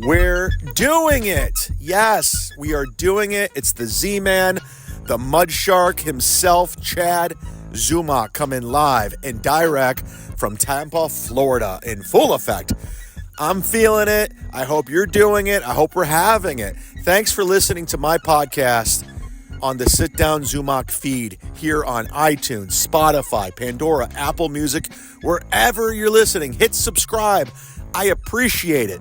We're doing it. Yes, we are doing it. It's the Z-Man, the Mud Shark himself, Chad Zumock, coming live and direct from Tampa, Florida, in full effect. I'm feeling it. I hope you're doing it. I hope we're having it. Thanks for listening to my podcast on the Sit Down Zumock feed here on iTunes, Spotify, Pandora, Apple Music, wherever you're listening. Hit subscribe. I appreciate it.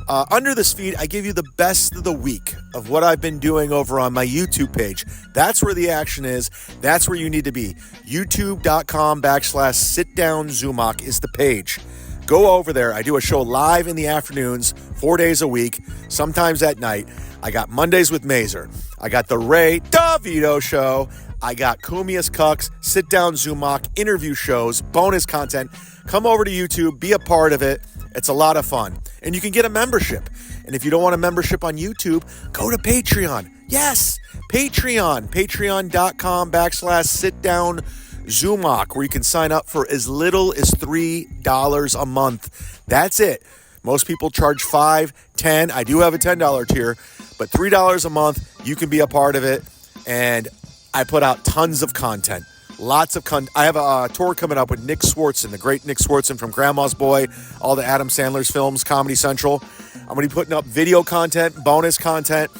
Under this feed, I give you the best of the week of what I've been doing over on my YouTube page. That's where the action is. That's where you need to be. YouTube.com/sitdownzumock is the page. Go over there. I do a show live in the afternoons, 4 days a week, sometimes at night. I got Mondays with Mazer. I got the Ray DeVito show. I got Cumia'S, Cucks, Sit Down Zumock, interview shows, bonus content. Come over to YouTube. Be a part of it. It's a lot of fun. And you can get a membership. And if you don't want a membership on YouTube, go to Patreon. Yes, Patreon. Patreon.com/sitdownzumock, where you can sign up for as little as $3 a month. That's it. Most people charge $5, $10. I do have a $10 tier, but $3 a month, you can be a part of it. And I put out tons of content. Lots of I have a tour coming up with Nick Swartzen, the great Nick Swartzen from Grandma's Boy, all the Adam Sandler's films, Comedy Central. I'm going to be putting up video content, bonus content.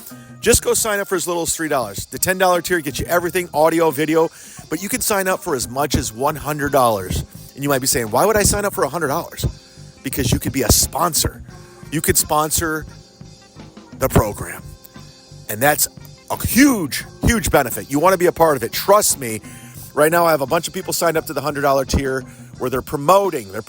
Just go sign up for as little as $3. The $10 tier gets you everything, audio, video, but you can sign up for as much as $100. And you might be saying, why would I sign up for $100? Because you could be a sponsor. You could sponsor the program. And that's a huge, huge benefit. You want to be a part of it. Trust me. Right now, I have a bunch of people signed up to the $100 tier where they're promoting their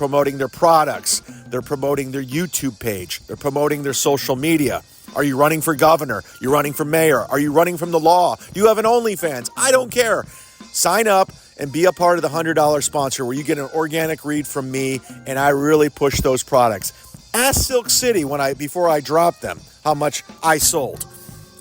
products. They're promoting their YouTube page. They're promoting their social media. Are you running for governor? You're running for mayor? Are you running from the law? Do you have an OnlyFans? I don't care. Sign up and be a part of the $100 sponsor where you get an organic read from me, and I really push those products. Ask Silk City before I drop them how much I sold,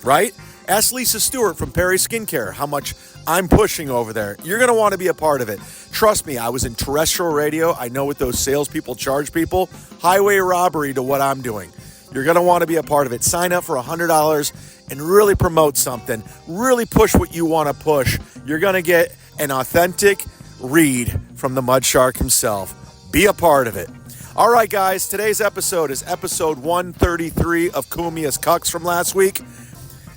right? Ask Lisa Stewart from Peri Skincare how much I'm pushing over there. You're going to want to be a part of it. Trust me, I was in terrestrial radio. I know what those salespeople charge people. Highway robbery to what I'm doing. You're going to want to be a part of it. Sign up for $100 and really promote something. Really push what you want to push. You're going to get an authentic read from the Mud Shark himself. Be a part of it. All right, guys, today's episode is episode 133 of Cumia'S Cucks from last week.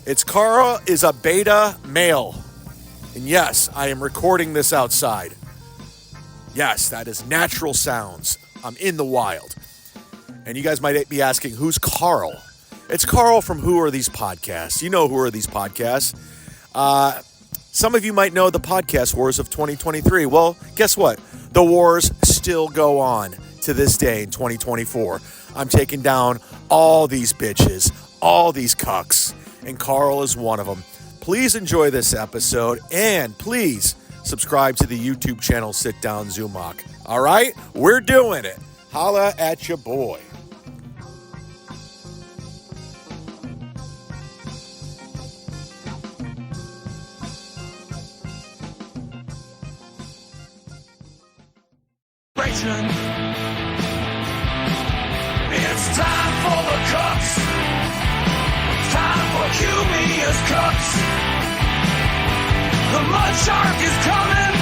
It's Karl is a beta male. And yes, I am recording this outside. Yes, that is natural sounds. I'm in the wild. And you guys might be asking, who's Karl? It's Karl from Who Are These Podcasts? You know Who Are These Podcasts? Some of you might know the podcast wars of 2023. Well, guess what? The wars still go on to this day in 2024. I'm taking down all these bitches, all these cucks, and Karl is one of them. Please enjoy this episode, and please subscribe to the YouTube channel Sit Down Zumock. All right? We're doing it. Holla at your boy. It's time for the Cucks. It's time for Cumia'S Cucks. The Mud Shark is coming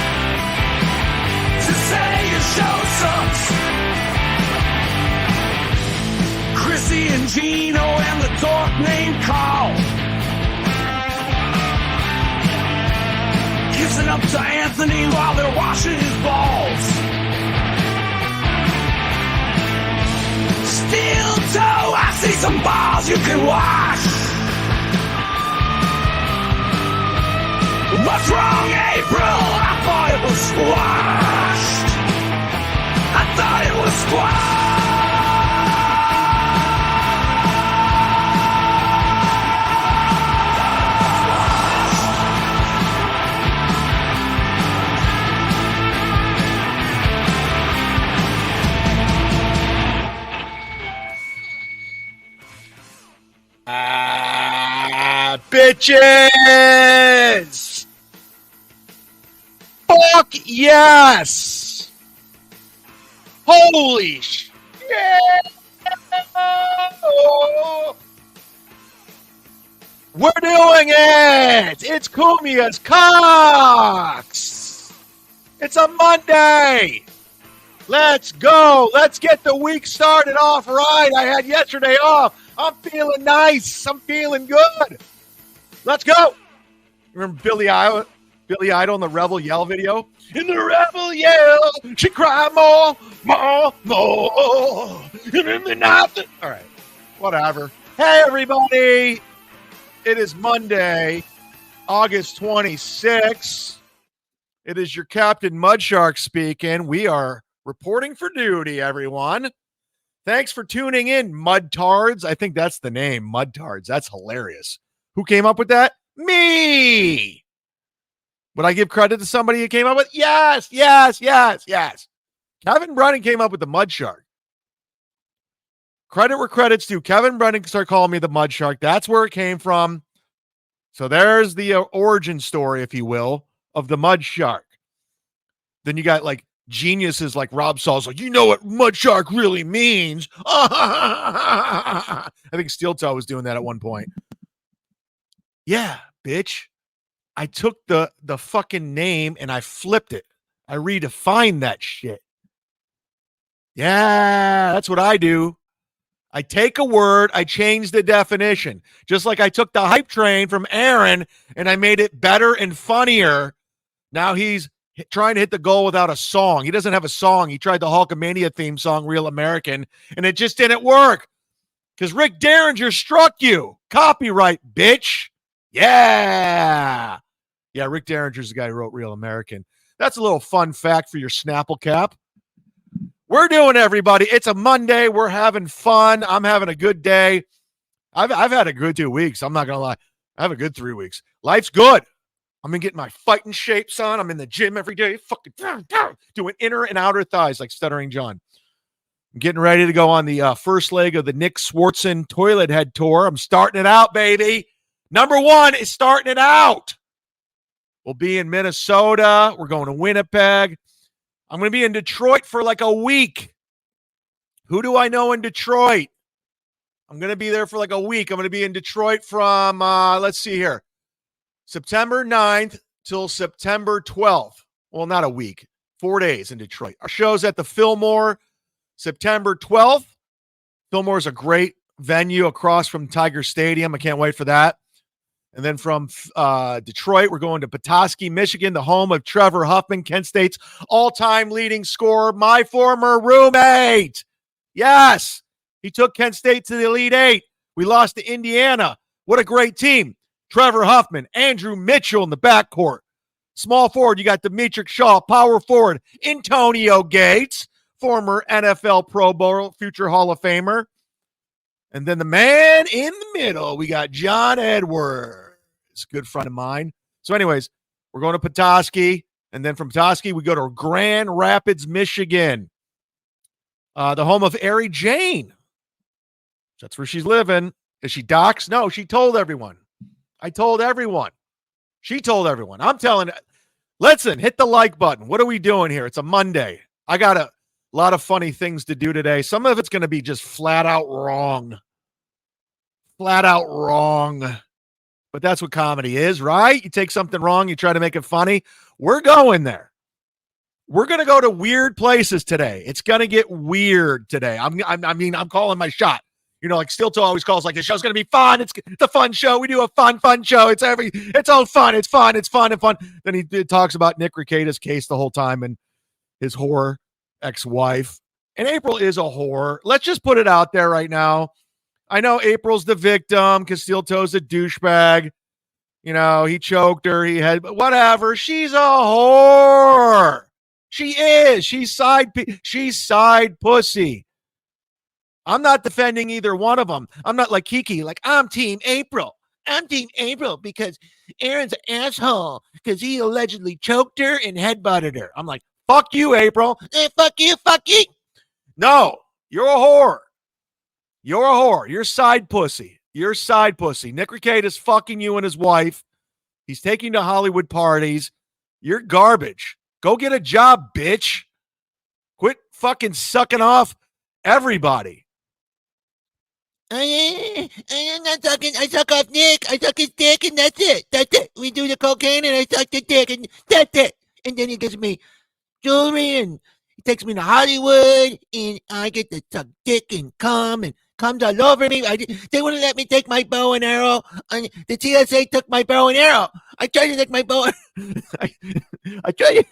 to say your show sucks. Chrissy and Gino and the dork named Karl, kissing up to Anthony while they're washing his balls. Steel toe, I see some balls you can wash. What's wrong, April? I thought it was squashed. I thought it was squashed. Bitches! Fuck yes! Holy shit! doing it! It's Cumia'S Cucks! It's a Monday! Let's go! Let's get the week started off right. I had yesterday off. I'm feeling nice. I'm feeling good. Let's go! Remember Billy Idol in the Rebel Yell video? In the Rebel Yell, she cried more. And in the night. All right, whatever. Hey, everybody. It is Monday, August 26th. It is your Captain Mudshark speaking. We are reporting for duty, everyone. Thanks for tuning in, Mudtards. I think that's the name, Mudtards. That's hilarious. Who came up with that? Me. Would I give credit to somebody who came up with? Yes. Kevin Brennan came up with the Mudshark. Credit where credit's due. Kevin Brennan started calling me the Mudshark. That's where it came from. So there's the origin story, if you will, of the Mudshark. Then you got like geniuses like Rob Saul's like, you know what Mudshark really means? I think Steel Toe was doing that at one point. Yeah, bitch. I took the fucking name and I flipped it. I redefined that shit. Yeah, that's what I do. I take a word, I change the definition. Just like I took the hype train from Aaron and I made it better and funnier. Now he's trying to hit the goal without a song. He doesn't have a song. He tried the Hulkamania theme song, Real American, and it just didn't work. Because Rick Derringer struck you. Copyright, bitch. Yeah. Yeah, Rick Derringer's the guy who wrote Real American. That's a little fun fact for your Snapple cap. We're doing, everybody. It's a Monday. We're having fun. I'm having a good day. I've had a good 2 weeks. I'm not going to lie. I have a good 3 weeks. Life's good. I'm going to get my fighting shapes on. I'm in the gym every day. Fucking doing inner and outer thighs like Stuttering John. I'm getting ready to go on the first leg of the Nick Swartzen Toilet Head Tour. I'm starting it out, baby. Number one is starting it out. We'll be in Minnesota. We're going to Winnipeg. I'm going to be in Detroit for like a week. Who do I know in Detroit? I'm going to be there for like a week. I'm going to be in Detroit from, let's see here, September 9th till September 12th. Well, not a week, 4 days in Detroit. Our show's at the Fillmore, September 12th. Fillmore is a great venue across from Tiger Stadium. I can't wait for that. And then from Detroit, we're going to Petoskey, Michigan, the home of Trevor Huffman, Kent State's all-time leading scorer, my former roommate. Yes, he took Kent State to the Elite Eight. We lost to Indiana. What a great team. Trevor Huffman, Andrew Mitchell in the backcourt. Small forward, you got Demetric Shaw. Power forward, Antonio Gates, former NFL Pro Bowl, future Hall of Famer. And then the man in the middle, we got John Edwards, a good friend of mine. So anyways, we're going to Petoskey. And then from Petoskey, we go to Grand Rapids, Michigan, the home of Ari Jane. That's where she's living. Is she doxxed? No, she told everyone. I told everyone. She told everyone. I'm telling it. Listen, hit the like button. What are we doing here? It's a Monday. I got a lot of funny things to do today. Some of it's going to be just flat out wrong. Flat out wrong. But that's what comedy is, right? You take something wrong, you try to make it funny. We're going there. We're going to go to weird places today. It's going to get weird today. I'm calling my shot. You know, like Steel Toe always calls like, the show's going to be fun. It's a fun show. We do a fun show. It's all fun. It's fun. Then he talks about Nick Rekieta's case the whole time and his whore ex-wife. And April is a whore. Let's just put it out there right now. I know April's the victim because Steel Toe's a douchebag. You know, he choked her. But whatever. She's a whore. She is. She's side pussy. I'm not defending either one of them. I'm not like Kiki. Like, I'm Team April. I'm Team April because Aaron's an asshole because he allegedly choked her and headbutted her. I'm like, fuck you, April. Fuck you. No, you're a whore. You're a whore. You're side pussy. Nick Rekieta's fucking you and his wife. He's taking you to Hollywood parties. You're garbage. Go get a job, bitch. Quit fucking sucking off everybody. I'm not sucking. I suck off Nick. I suck his dick, and that's it. That's it. We do the cocaine, and I suck the dick, and that's it. And then he gives me jewelry, and he takes me to Hollywood, and I get to suck dick and cum, and comes all over me. They wouldn't let me take my bow and arrow. The TSA took my bow and arrow. I tried to take my bow. I tried.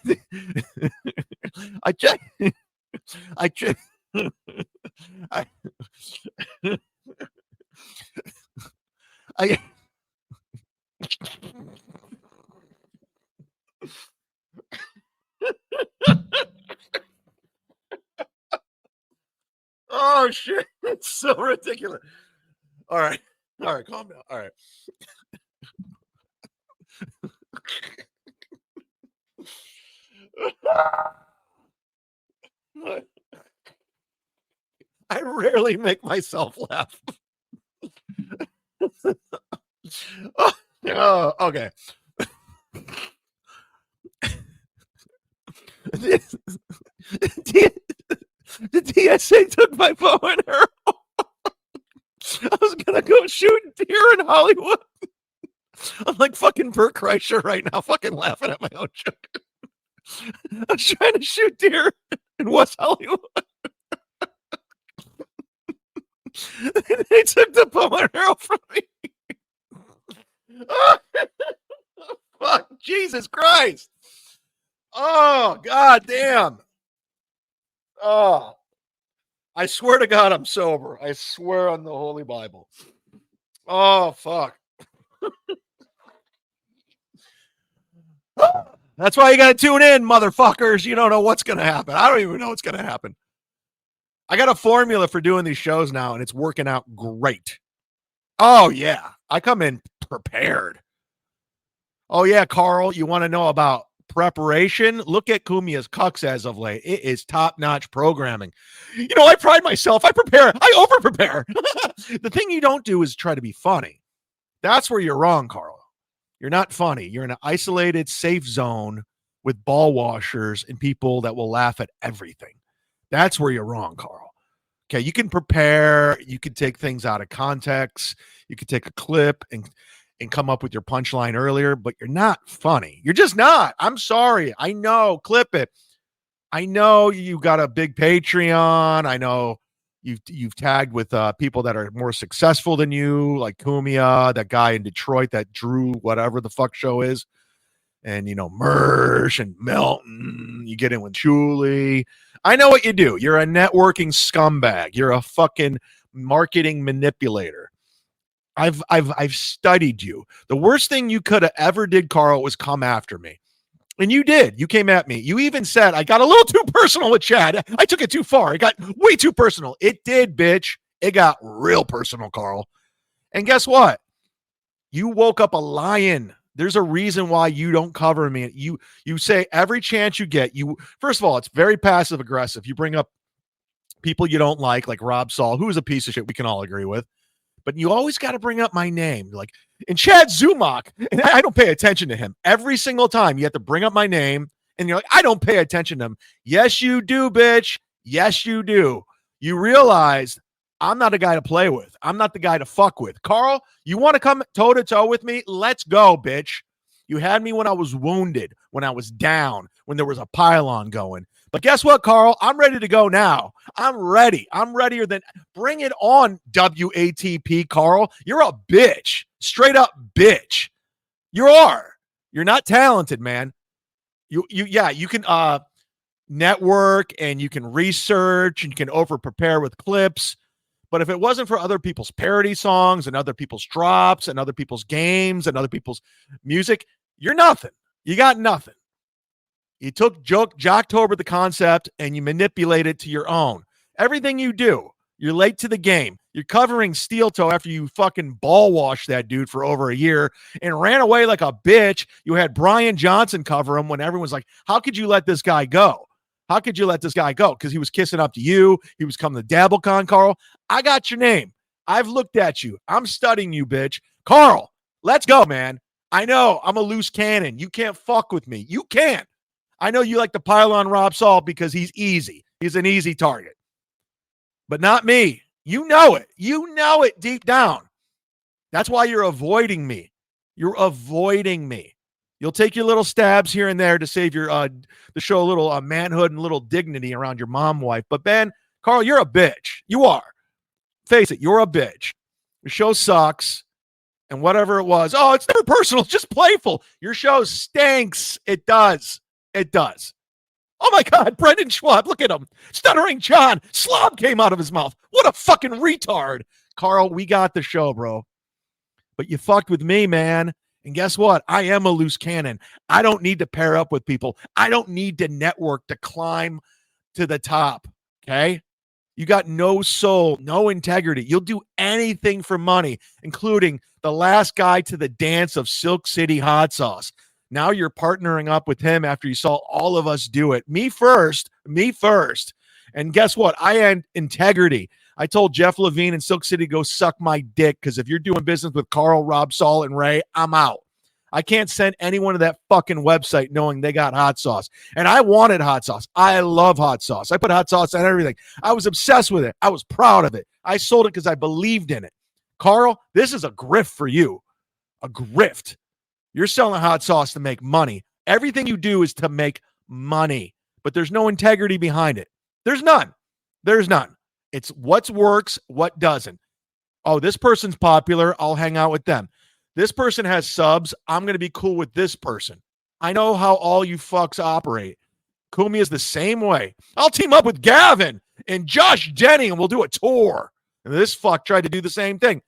I tried. I tried. I oh shit! It's so ridiculous. All right, calm down. All right. I rarely make myself laugh. Oh, okay. The TSA took my bow and arrow. I was gonna go shoot deer in Hollywood. I'm like fucking Bert Kreischer right now, fucking laughing at my own joke. I was trying to shoot deer in West Hollywood. They took the bow and arrow from me. Oh, fuck, Jesus Christ. Oh, god damn. Oh, I swear to God I'm sober. I swear on the Holy Bible. Oh, fuck. That's why you got to tune in, motherfuckers. You don't know what's going to happen. I don't even know what's going to happen. I got a formula for doing these shows now, and it's working out great. Oh, yeah. I come in prepared. Oh, yeah, Karl, you want to know about preparation? Look at Cumia'S Cucks as of late. It is top-notch programming. You know, I pride myself. I prepare. I over-prepare. The thing you don't do is try to be funny. That's where you're wrong, Karl. You're not funny. You're in an isolated, safe zone with ball washers and people that will laugh at everything. That's where you're wrong, Karl. Okay, you can prepare. You can take things out of context. You can take a clip and come up with your punchline earlier, but you're not funny. You're just not. I'm sorry. I know. Clip it. I know you got a big Patreon. I know you've tagged with people that are more successful than you, like Cumia'S, that guy in Detroit that Drew whatever the fuck show is, and you know Mersh and Melton. You get in with Julie. I know what you do. You're a networking scumbag. You're a fucking marketing manipulator. I've studied you. The worst thing you could have ever did, Karl, was come after me. And you did. You came at me. You even said I got a little too personal with Chad. I took it too far. It got way too personal. It did, bitch. It got real personal, Karl. And guess what? You woke up a lion. There's a reason why you don't cover me. You say every chance you get. You first of all, it's very passive aggressive. You bring up people you don't like Rob Saul, who is a piece of shit. We can all agree with. But you always got to bring up my name. Like, and Chad Zumock, and I don't pay attention to him. Every single time you have to bring up my name, and you're like, I don't pay attention to him. Yes, you do, bitch. Yes, you do. You realize I'm not a guy to play with. I'm not the guy to fuck with. Karl, you want to come toe-to-toe with me? Let's go, bitch. You had me when I was wounded, when I was down, when there was a pylon going. But guess what, Karl? I'm ready to go now. I'm ready. I'm readier than bring it on, WATP, Karl. You're a bitch. Straight up bitch. You are. You're not talented, man. You can network and you can research and you can over prepare with clips. But if it wasn't for other people's parody songs and other people's drops and other people's games and other people's music, you're nothing. You got nothing. You took Jocktober the concept and you manipulate it to your own. Everything you do, you're late to the game. You're covering Steel Toe after you fucking ball washed that dude for over a year and ran away like a bitch. You had Brian Johnson cover him when everyone's like, how could you let this guy go? How could you let this guy go? Because he was kissing up to you. He was coming to DabbleCon, Karl. I got your name. I've looked at you. I'm studying you, bitch. Karl, let's go, man. I know I'm a loose cannon. You can't fuck with me. You can't. I know you like to pile on Rob Saul because he's easy. He's an easy target. But not me. You know it. You know it deep down. That's why you're avoiding me. You're avoiding me. You'll take your little stabs here and there to save your to show a little manhood and a little dignity around your mom wife. But Ben, Karl, you're a bitch. You are. Face it, you're a bitch. Your show sucks. And whatever it was, oh, it's never personal. It's just playful. Your show stinks. It does. It does. Oh my God, Brendan Schwab, look at him. Stuttering John. Slob came out of his mouth. What a fucking retard. Karl, we got the show, bro. But you fucked with me, man. And guess what? I am a loose cannon. I don't need to pair up with people. I don't need to network to climb to the top. Okay? You got no soul, no integrity. You'll do anything for money, including the last guy to the dance of Silk City hot sauce. Now you're partnering up with him after you saw all of us do it. Me first. And guess what? I had integrity. I told Jeff Levine and Silk City, go suck my dick, because if you're doing business with Karl, Rob, Saul, and Ray, I'm out. I can't send anyone to that fucking website knowing they got hot sauce. And I wanted hot sauce. I love hot sauce. I put hot sauce on everything. I was obsessed with it. I was proud of it. I sold it because I believed in it. Karl, this is a grift for you. A grift. You're selling hot sauce to make money. Everything you do is to make money. But there's no integrity behind it. There's none. There's none. It's what works, what doesn't. Oh, this person's popular. I'll hang out with them. This person has subs. I'm going to be cool with this person. I know how all you fucks operate. Cumia'S is the same way. I'll team up with Gavin and Josh Denny and we'll do a tour. And this fuck tried to do the same thing.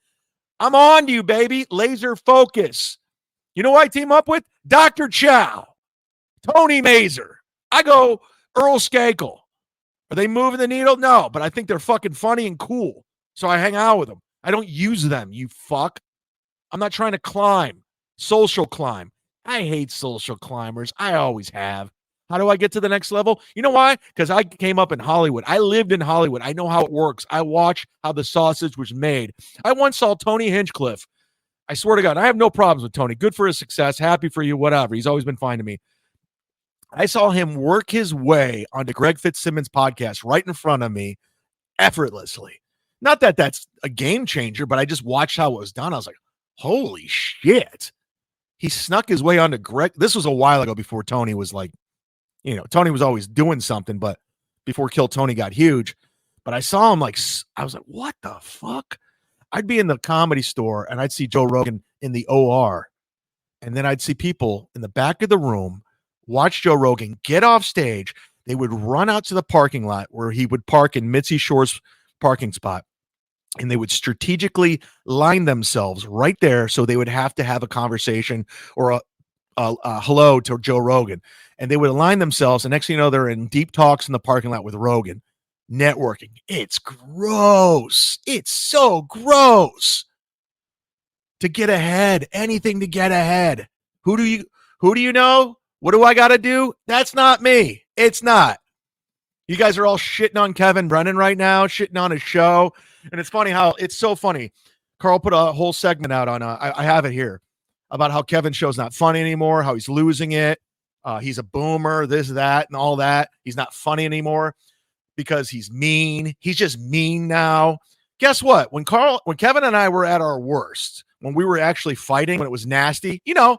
I'm on to you, baby. Laser focus. You know who I team up with? Dr. Chow. Tony Mazer. I go Earl Skakel. Are they moving the needle? No, but I think they're fucking funny and cool. So I hang out with them. I don't use them, you fuck. I'm not trying to climb. Social climb. I hate social climbers. I always have. How do I get to the next level? You know why? Because I came up in Hollywood. I lived in Hollywood. I know how it works. I watch how the sausage was made. I once saw Tony Hinchcliffe. I swear to God, I have no problems with Tony. Good for his success. Happy for you, whatever. He's always been fine to me. I saw him work his way onto Greg Fitzsimmons' podcast right in front of me effortlessly. Not that that's a game changer, but I just watched how it was done. I was like, holy shit. He snuck his way onto Greg. This was a while ago before Tony was like, you know, Tony was always doing something, but before Kill Tony got huge. But I saw him like, I was like, what the fuck? I'd be in the Comedy Store and I'd see Joe Rogan in the OR. And then I'd see people in the back of the room watch Joe Rogan get off stage. They would run out to the parking lot where he would park in Mitzi Shore's parking spot. And they would strategically line themselves right there so they would have to have a conversation or a hello to Joe Rogan. And they would align themselves. And next thing you know, they're in deep talks in the parking lot with Rogan. Networking. It's gross. It's so gross. To get ahead. Anything to get ahead. Who do you know? What do I got to do? That's not me. It's not. You guys are all shitting on Kevin Brennan right now, shitting on his show. And it's funny how it's so funny. Karl put a whole segment out on, I have it here, about how Kevin's show's not funny anymore, how he's losing it. He's a boomer, this, that, and all that. He's not funny anymore because he's mean. He's just mean now. Guess what? When Kevin and I were at our worst, when we were actually fighting, when it was nasty, you know,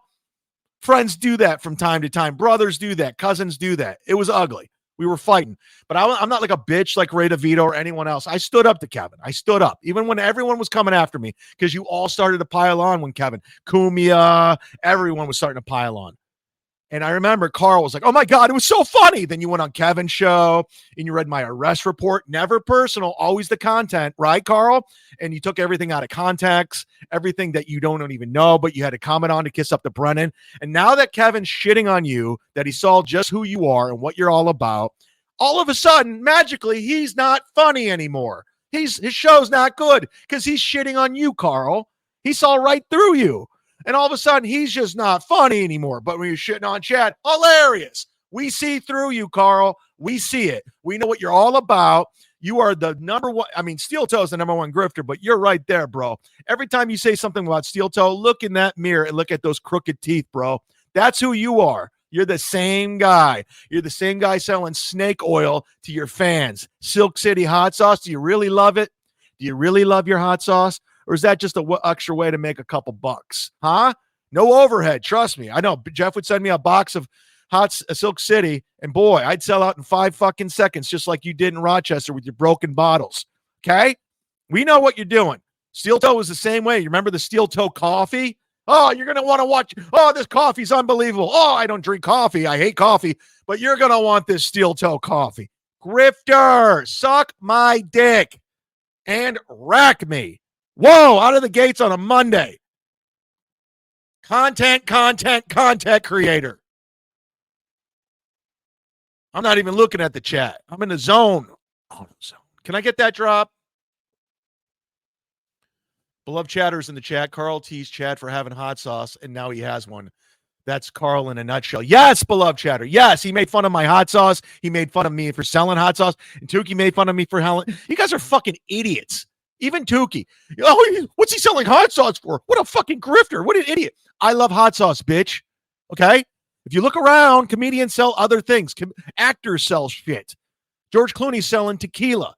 friends do that from time to time. Brothers do that. Cousins do that. It was ugly. We were fighting. But I'm not like a bitch like Ray DeVito or anyone else. I stood up to Kevin. I stood up. Even when everyone was coming after me, because you all started to pile on when Kevin, Cumia'S, everyone was starting to pile on. And I remember Karl was like, oh my God, it was so funny. Then you went on Kevin's show and you read my arrest report. Never personal, always the content, right, Karl? And you took everything out of context, everything that you don't even know, but you had to comment on to kiss up to Brennan. And now that Kevin's shitting on you, that he saw just who you are and what you're all about, all of a sudden, magically, he's not funny anymore. His show's not good because he's shitting on you, Karl. He saw right through you. And all of a sudden, he's just not funny anymore. But when you're shitting on Chad, hilarious. We see through you, Karl. We see it. We know what you're all about. You are the number one. I mean, Steel Toe is the number one grifter, but you're right there, bro. Every time you say something about Steel Toe, look in that mirror and look at those crooked teeth, bro. That's who you are. You're the same guy. You're the same guy selling snake oil to your fans. Silk City hot sauce. Do you really love it? Do you really love your hot sauce? Or is that just a extra way to make a couple bucks? Huh? No overhead. Trust me. I know Jeff would send me a box of Silk City, and boy, I'd sell out in 5 fucking seconds, just like you did in Rochester with your broken bottles. Okay? We know what you're doing. Steel Toe was the same way. You remember the Steel Toe coffee? Oh, you're going to want to watch. Oh, this coffee's unbelievable. Oh, I don't drink coffee. I hate coffee. But you're going to want this Steel Toe coffee. Grifter, suck my dick and rack me. Whoa, out of the gates on a Monday. Content creator. I'm not even looking at the chat. I'm in the zone. Oh, zone. Can I get that drop? Beloved chatters in the chat. Karl teased Chad for having hot sauce, and now he has one. That's Karl in a nutshell. Yes, beloved chatter. Yes, he made fun of my hot sauce. He made fun of me for selling hot sauce. And Tukey made fun of me for Helen. You guys are fucking idiots. Even Tukey. Oh, what's he selling hot sauce for? What a fucking grifter. What an idiot. I love hot sauce, bitch. Okay? If you look around, comedians sell other things. Actors sell shit. George Clooney's selling tequila.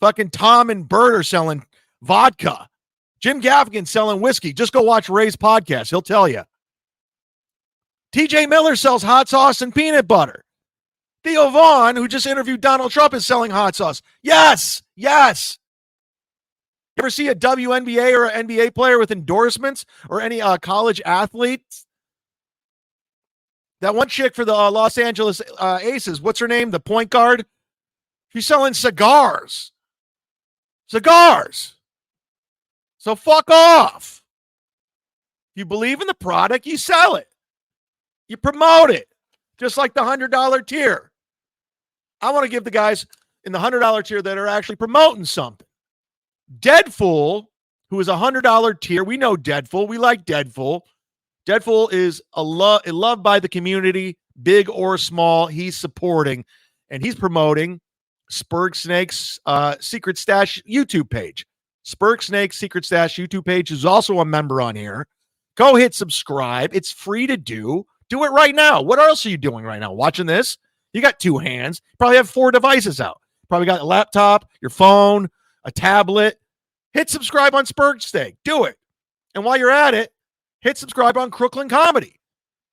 Fucking Tom and Bert are selling vodka. Jim Gaffigan's selling whiskey. Just go watch Ray's podcast. He'll tell you. TJ Miller sells hot sauce and peanut butter. Theo Vaughn, who just interviewed Donald Trump, is selling hot sauce. Yes. Yes. You ever see a WNBA or an NBA player with endorsements or any college athletes? That one chick for the Los Angeles Aces, what's her name? The point guard? She's selling cigars. Cigars. So fuck off. If you believe in the product, you sell it. You promote it. Just like the $100 tier. I want to give the guys in the $100 tier that are actually promoting something. DEADFOOL, who is a $100 tier. We know DEADFOOL. We like DEADFOOL. DEADFOOL is loved by the community, big or small. He's supporting, and he's promoting Spurg Snake's Secret Stash YouTube page. Spurg Snake's Secret Stash YouTube page is also a member on here. Go hit subscribe. It's free to do. Do it right now. What else are you doing right now? Watching this? You got 2 hands. Probably have 4 devices out. Probably got a laptop, your phone, a tablet. Hit subscribe on Spurg Snake. Do it. And while you're at it, hit subscribe on Crooklyn Comedy.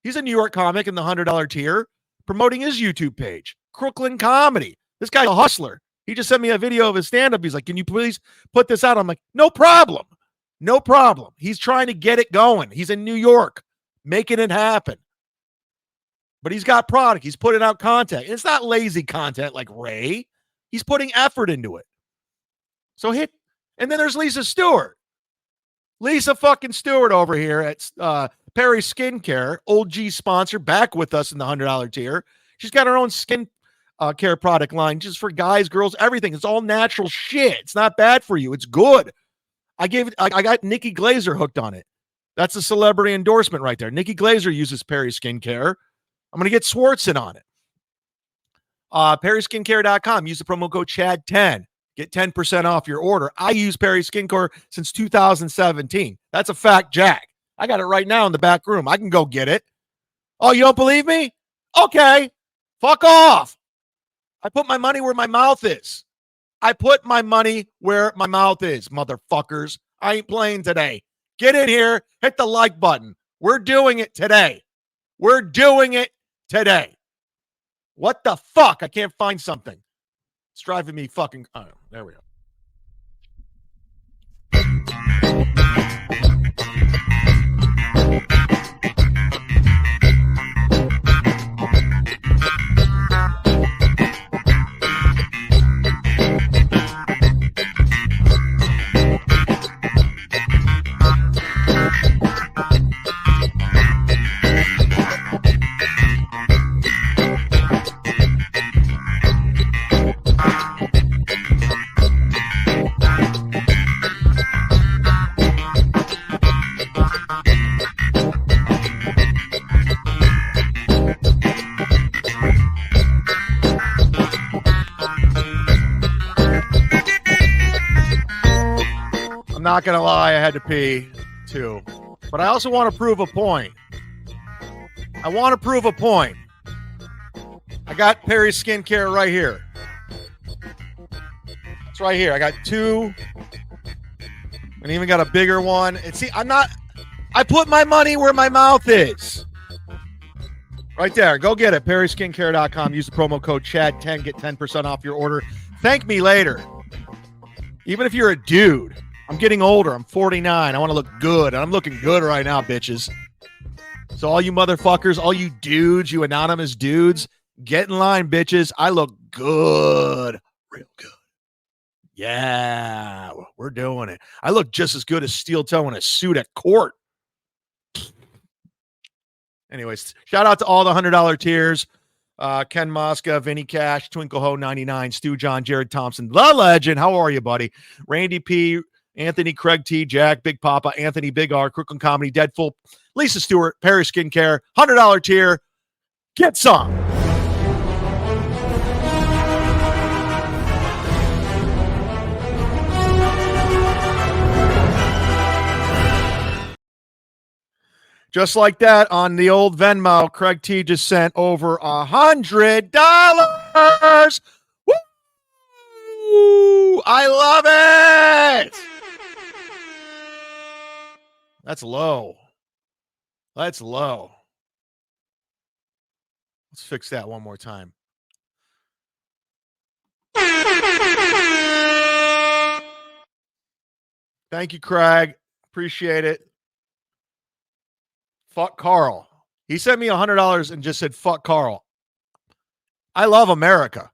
He's a New York comic in the $100 tier promoting his YouTube page. Crooklyn Comedy. This guy's a hustler. He just sent me a video of his stand-up. He's like, can you please put this out? I'm like, no problem. No problem. He's trying to get it going. He's in New York, making it happen. But he's got product. He's putting out content. And it's not lazy content like Ray. He's putting effort into it. So hit. And then there's Lisa Stewart. Lisa fucking Stewart over here at Peri Skincare, old G sponsor, back with us in the $100 tier. She's got her own skin care product line just for guys, girls, everything. It's all natural shit. It's not bad for you. It's good. I got Nikki Glazer hooked on it. That's a celebrity endorsement right there. Nikki Glazer uses Peri Skincare. I'm going to get Swartzen on it. PeriSkincare.com. Use the promo code CHAD10. Get 10% off your order. I use Peri Skincare since 2017. That's a fact, Jack. I got it right now in the back room. I can go get it. Oh, you don't believe me? Okay. Fuck off. I put my money where my mouth is. I put my money where my mouth is, motherfuckers. I ain't playing today. Get in here. Hit the like button. We're doing it today. We're doing it today. What the fuck? I can't find something. It's driving me fucking... Oh, there we go. I'm not going to lie, I had to pee too. But I also want to prove a point. I got Peri Skincare right here. It's It's right here. I got two. And even got a bigger one. And see, I put my money where my mouth is. Right there. Go get it. PeriSkincare.com. Use the promo code CHAD10. Get 10% off your order. Thank me later. Even if you're a dude. I'm getting older. I'm 49. I want to look good. And I'm looking good right now, bitches. So all you motherfuckers, all you dudes, you anonymous dudes, get in line, bitches. I look good. Real good. Yeah, we're doing it. I look just as good as Steel Toe in a suit at court. Anyways, shout out to all the $100 tiers. Ken MOSCA, Vinny Cash, Twinkle Ho 99, Stu John, Jared Thompson, the legend. How are you, buddy? Randy P, Anthony, Craig T, Jack, Big Papa, Anthony, Big R, Crooklyn Comedy, Deadfool, Lisa Stewart, Peri Skincare, $100 tier. Get some. Just like that, on the old Venmo, Craig T just sent over $100. Woo! I love it. That's low. That's low. Let's fix that one more time. Thank you, Craig. Appreciate it. Fuck Karl. He sent me $100 and just said, fuck Karl. I love America.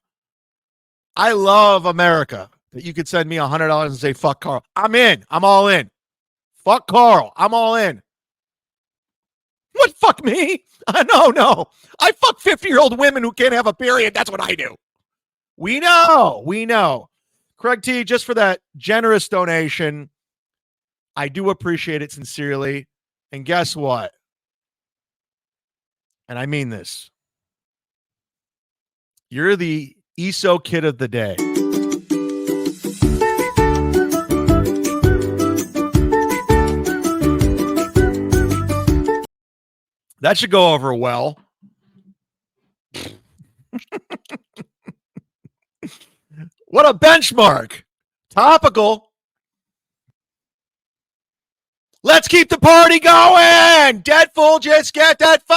I love America that you could send me $100 and say, fuck Karl. I'm in. I'm all in. Fuck Karl. I'm all in. What? Fuck me? No. I fuck 50-year-old women who can't have a period. That's what I do. We know. Craig T, just for that generous donation, I do appreciate it sincerely. And guess what? And I mean this. You're the ESO kid of the day. That should go over well. What a benchmark. Topical. Let's keep the party going. Deadfool, just get that fire.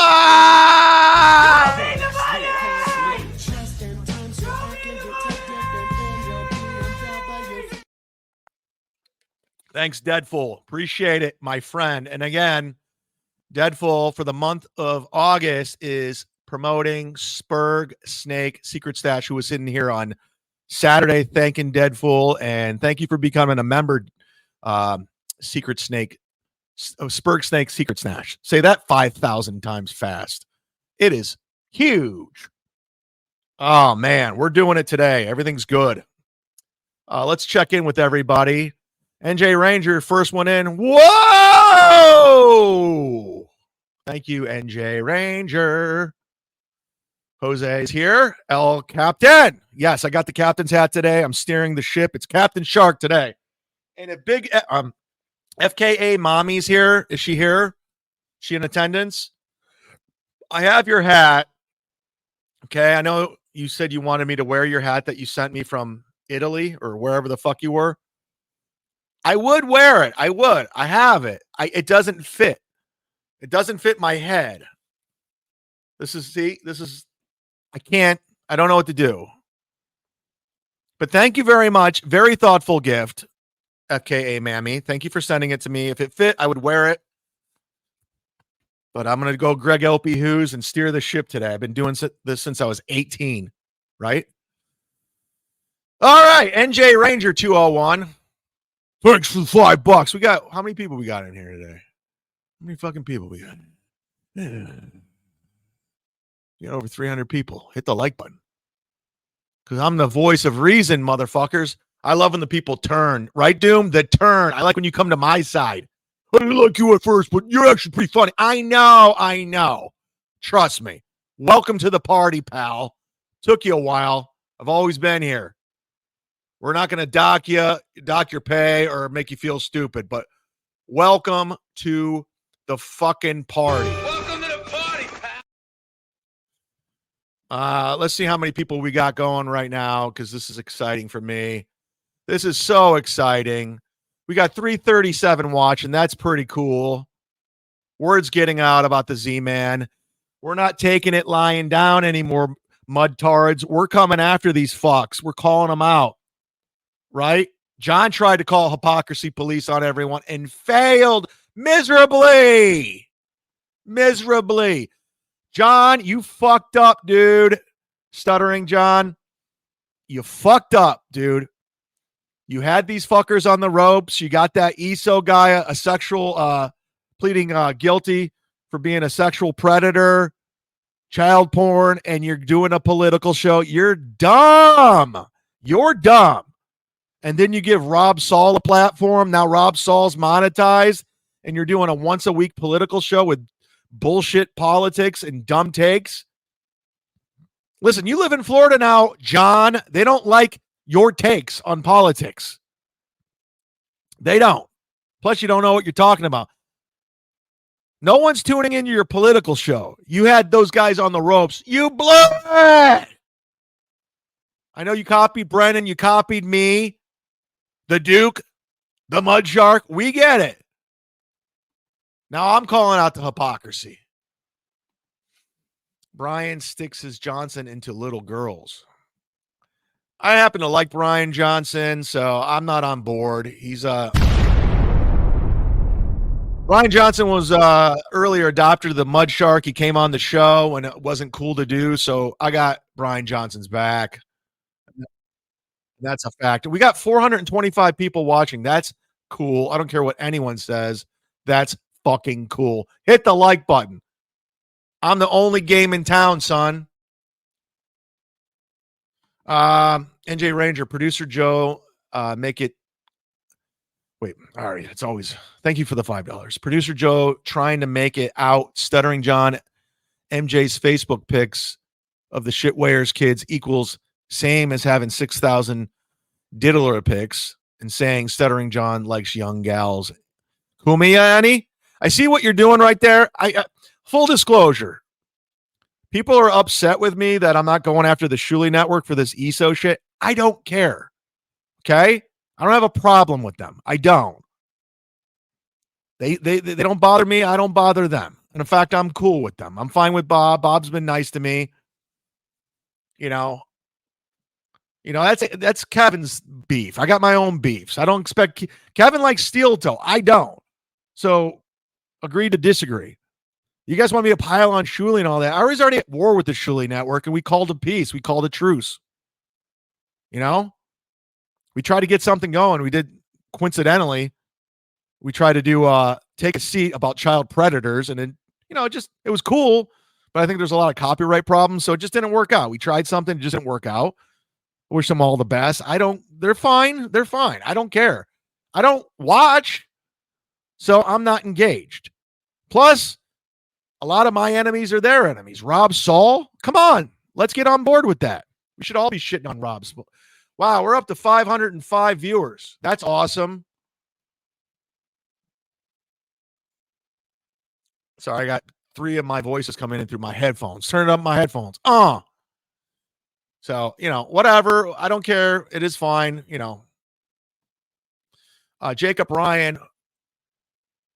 Thanks, Deadfool. Appreciate it, my friend. And again, Deadfool for the month of August is promoting Spurg Snake Secret Stash, who was sitting here on Saturday thanking Deadfool. And thank you for becoming a member, Secret Snake. Spurg Snake Secret Stash. Say that 5,000 times fast. It is huge. Oh, man. We're doing it today. Everything's good. Let's check in with everybody. NJ Ranger, first one in. Whoa! Thank you, NJ Ranger. Jose's here. El Captain. Yes, I got the captain's hat today. I'm steering the ship. It's Captain Shark today. And a big... FKA Mommy's here. Is she here? She in attendance? I have your hat. Okay, I know you said you wanted me to wear your hat that you sent me from Italy or wherever the fuck you were. I would wear it. I would. I have it. It doesn't fit. It doesn't fit my head. I don't know what to do. But thank you very much. Very thoughtful gift. FKA Mammy. Thank you for sending it to me. If it fit, I would wear it. But I'm going to go Greg Elpy Who's and steer the ship today. I've been doing this since I was 18, right? All right. NJ Ranger 201. Thanks for the $5. We got, how many people we got in here today? How many fucking people we got? Yeah. We got over 300 people. Hit the like button. Because I'm the voice of reason, motherfuckers. I love when the people turn. Right, Doom? The turn. I like when you come to my side. I didn't like you at first, but you're actually pretty funny. I know. Trust me. Welcome to the party, pal. Took you a while. I've always been here. We're not going to dock your pay, or make you feel stupid, but welcome to the fucking party. Welcome to the party, pal. Let's see how many people we got going right now, because this is exciting for me. This is so exciting. We got 337 watching. That's pretty cool. Word's getting out about the Z-Man. We're not taking it lying down anymore, mudtards. We're coming after these fucks. We're calling them out. Right? John tried to call hypocrisy police on everyone and failed miserably. Miserably. John, you fucked up, dude. Stuttering John. You fucked up, dude. You had these fuckers on the ropes. You got that ESO guy, a sexual, pleading guilty for being a sexual predator, child porn, and you're doing a political show. You're dumb. You're dumb. And then you give Rob Saul a platform. Now Rob Saul's monetized, and you're doing a once-a-week political show with bullshit politics and dumb takes. Listen, you live in Florida now, John. They don't like your takes on politics. They don't. Plus, you don't know what you're talking about. No one's tuning into your political show. You had those guys on the ropes. You blew it. I know you copied Brennan. You copied me, the Duke, the Mud Shark. We get it. Now I'm calling out the hypocrisy. Brian sticks his Johnson into little girls. I happen to like Brian Johnson, so I'm not on board. He's Brian Johnson was earlier adopted the Mud Shark. He came on the show and it wasn't cool to do, so I got Brian Johnson's back. That's a fact. We got 425 people watching. That's cool. I don't care what anyone says. That's fucking cool. Hit the like button. I'm the only game in town, son. NJ Ranger, producer Joe, make it. Wait, all right. It's always. Thank you for the $5. Producer Joe trying to make it out. Stuttering John, MJ's Facebook pics of the shitwares kids equals same as having 6,000 diddler pics and saying Stuttering John likes young gals. Cumia'S, I see what you're doing right there. Full disclosure. People are upset with me that I'm not going after the Shuli Network for this ESO shit. I don't care. Okay? I don't have a problem with them. I don't. They don't bother me. I don't bother them. And in fact, I'm cool with them. I'm fine with Bob. Bob's been nice to me. You know, that's Kevin's beef. I got my own beefs. I don't expect Kevin likes steel toe. I don't. So agree to disagree. You guys want me to pile on Shuli and all that? I was already at war with the Shuli Network, and we called a peace. We called a truce. You know? We tried to get something going. We did, coincidentally, we tried to do Take a Seat about child predators, and it was cool, but I think there's a lot of copyright problems, so it just didn't work out. We tried something, it just didn't work out. I wish them all the best. They're fine. They're fine. I don't care. I don't watch, so I'm not engaged. Plus, a lot of my enemies are their enemies. Rob Saul, come on. Let's get on board with that. We should all be shitting on Rob. Wow, we're up to 505 viewers. That's awesome. Sorry, I got 3 of my voices coming in through my headphones. Turn up my headphones. So, whatever. I don't care. It is fine. Jacob Ryan,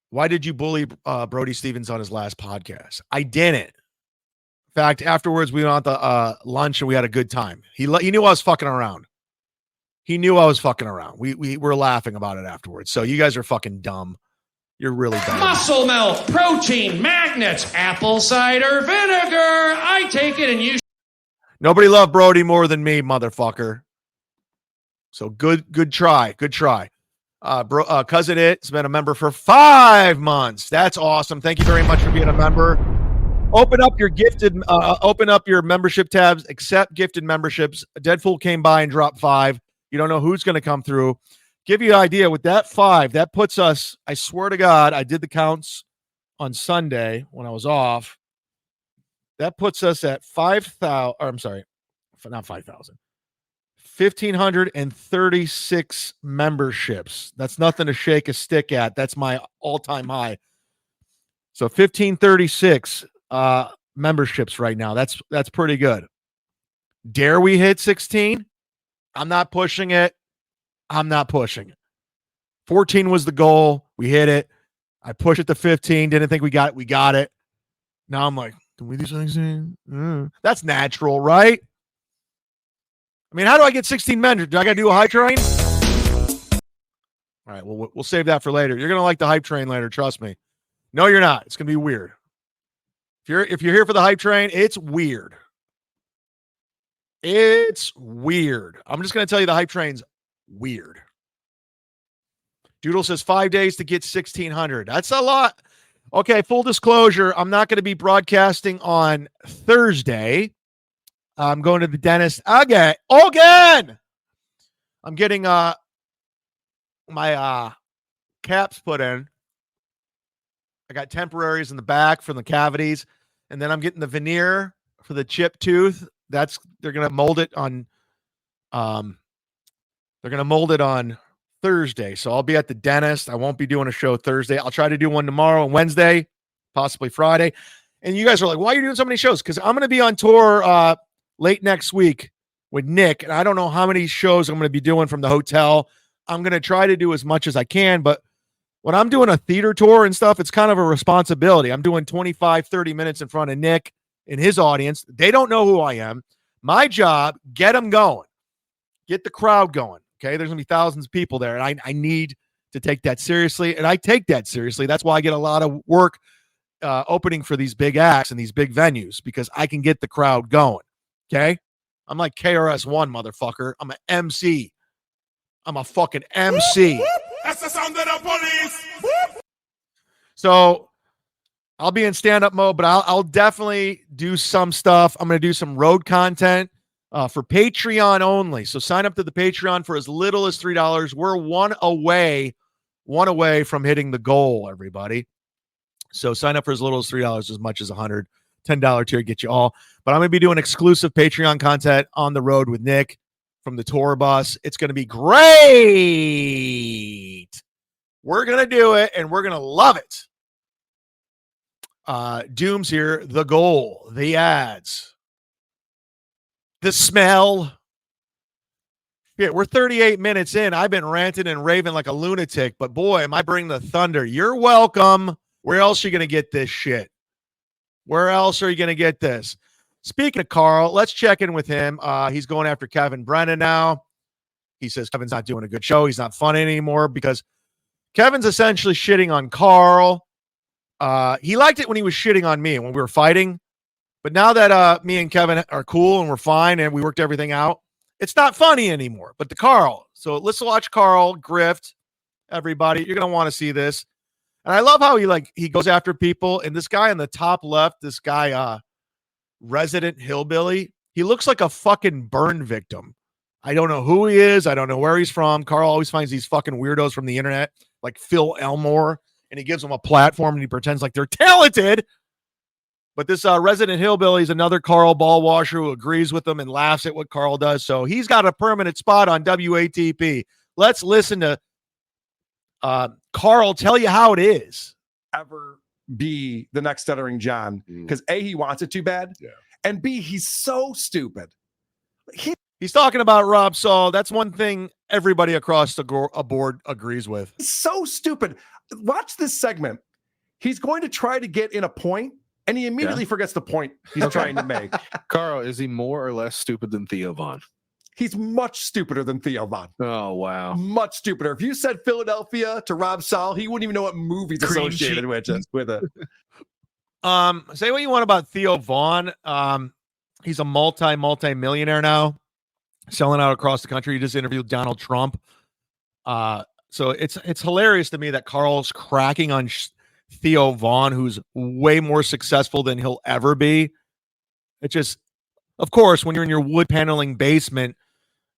why did you bully Brody Stevens on his last podcast? I didn't. In fact, afterwards, we went out to lunch and we had a good time. He knew I was fucking around. He knew I was fucking around. We were laughing about it afterwards. So you guys are fucking dumb. You're really dumb. Muscle milk, protein, magnets, apple cider vinegar. I take it and you. Nobody loved Brody more than me, motherfucker. So good try. Good try. Cousin It's been a member for 5 months. That's awesome. Thank you very much for being a member. Open up your membership tabs, accept gifted memberships. Deadfool came by and dropped 5. You don't know who's going to come through. Give you an idea with that 5, that puts us, I swear to God, I did the counts on Sunday when I was off. That puts us at 5,000, or I'm sorry, not 5,000. 1,536 memberships. That's nothing to shake a stick at. That's my all-time high. So 1,536 memberships right now. That's pretty good. Dare we hit 16? I'm not pushing it. I'm not pushing it. 14 was the goal. We hit it. I pushed it to 15. Didn't think we got it. We got it. Now I'm like, can we do something? That's natural, right? I mean, how do I get 16 men? Do I got to do a hype train? All right, well, we'll save that for later. You're going to like the hype train later. Trust me. No, you're not. It's going to be weird. If you're here for the hype train, it's weird. It's weird. I'm just going to tell you the hype train's weird. Doodle says 5 days to get 1,600. That's a lot. Okay, full disclosure, I'm not going to be broadcasting on Thursday. I'm going to the dentist again. I'm getting my caps put in. I got temporaries in the back from the cavities, and then I'm getting the veneer for the chipped tooth. They're going to mold it on Thursday. So I'll be at the dentist. I won't be doing a show Thursday. I'll try to do one tomorrow and Wednesday, possibly Friday. And you guys are like, why are you doing so many shows? Because I'm going to be on tour late next week with Nick, and I don't know how many shows I'm going to be doing from the hotel. I'm going to try to do as much as I can, but when I'm doing a theater tour and stuff, it's kind of a responsibility. I'm doing 25, 30 minutes in front of Nick and his audience. They don't know who I am. My job, get them going. Get the crowd going. Okay, there's going to be thousands of people there, and I need to take that seriously, and I take that seriously. That's why I get a lot of work opening for these big acts and these big venues, because I can get the crowd going, okay? I'm like KRS-One, motherfucker. I'm an MC. I'm a fucking MC. That's the sound of the police. So I'll be in stand-up mode, but I'll definitely do some stuff. I'm going to do some road content. For Patreon only. So sign up to the Patreon for as little as $3. We're one away from hitting the goal, everybody. So sign up for as little as $3, as much as $100. $10 tier get you all. But I'm going to be doing exclusive Patreon content on the road with Nick from the tour bus. It's going to be great. We're going to do it, and we're going to love it. Doom's here. The goal. The ads. The smell. Yeah, we're 38 minutes in. I've been ranting and raving like a lunatic, but boy, am I bringing the thunder. You're welcome. Where else are you going to get this shit? Where else are you going to get this? Speaking of Karl, let's check in with him. He's going after Kevin Brennan now. He says Kevin's not doing a good show. He's not funny anymore because Kevin's essentially shitting on Karl. He liked it when he was shitting on me when we were fighting. But now that me and Kevin are cool and we're fine and we worked everything out, it's not funny anymore. But the Karl. So let's watch Karl grift. Everybody, you're going to want to see this. And I love how he goes after people. And this guy on the top left, this guy, Resident Hillbilly, he looks like a fucking burn victim. I don't know who he is. I don't know where he's from. Karl always finds these fucking weirdos from the internet, like Phil Elmore, and he gives them a platform and he pretends like they're talented. But this Resident Hillbilly is another Karl ball washer who agrees with him and laughs at what Karl does. So he's got a permanent spot on WATP. Let's listen to Karl tell you how it is. Ever be the next Stuttering John. Because A, he wants it too bad. Yeah. And B, he's so stupid. He's talking about Rob Saul. That's one thing everybody across the board agrees with. He's so stupid. Watch this segment. He's going to try to get in a point, and he immediately forgets the point he's trying to make. Karl, is he more or less stupid than Theo Von? He's much stupider than Theo Von. Oh, wow. Much stupider. If you said Philadelphia to Rob Saul, he wouldn't even know what movie's associated with it. Say what you want about Theo Von. He's a multi-millionaire now, selling out across the country. He just interviewed Donald Trump. So it's hilarious to me that Karl's cracking on Theo Von, who's way more successful than he'll ever be. It just, of course, when you're in your wood paneling basement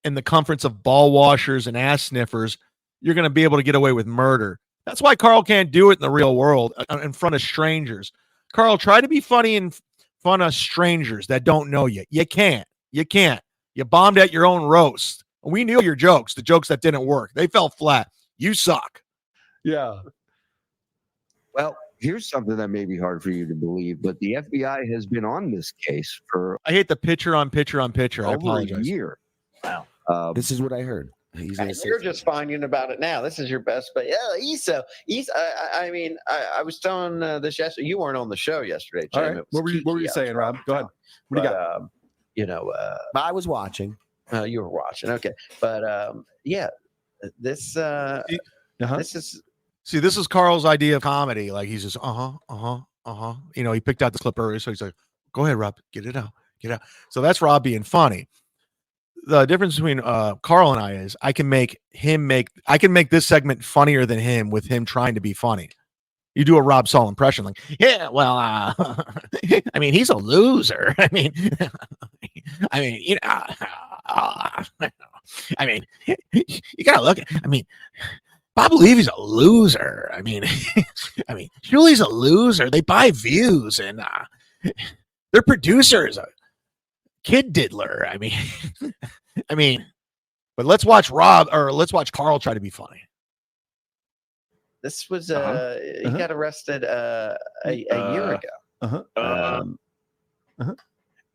in the comforts of ball washers and ass sniffers, you're going to be able to get away with murder. That's why Karl can't do it in the real world in front of strangers. Karl, try to be funny in front of strangers that don't know you. You can't. You can't. You bombed at your own roast. We knew your jokes, the jokes that didn't work. They fell flat. You suck. Yeah. Well, here's something that may be hard for you to believe, but the FBI has been on this case for I hate the picture on picture on picture. I over a apologize. year. Wow. This is what I heard. He's gonna say You're just finding about it now. This is your best, but yeah, Issa. I mean, I was telling this yesterday. You weren't on the show yesterday, Jim. All right. What were you saying, Rob? Go ahead. What do you got? You know, I was watching. you were watching. Okay, but yeah, this this is. See, this is Carl's idea of comedy. Like he's just You know, he picked out the clip earlier, so he's like, "Go ahead, Rob, get it out, get it out." So that's Rob being funny. The difference between Karl and I is I can make this segment funnier than him with him trying to be funny. You do a Rob Saul impression, like, yeah, well, I mean, he's a loser. I mean, you know, I mean, you gotta look at. I mean, Bob Levy's a loser. I mean, Julie's a loser. They buy views, and their producer is a kid diddler. I mean, but let's watch Karl try to be funny. This was he got arrested a year ago.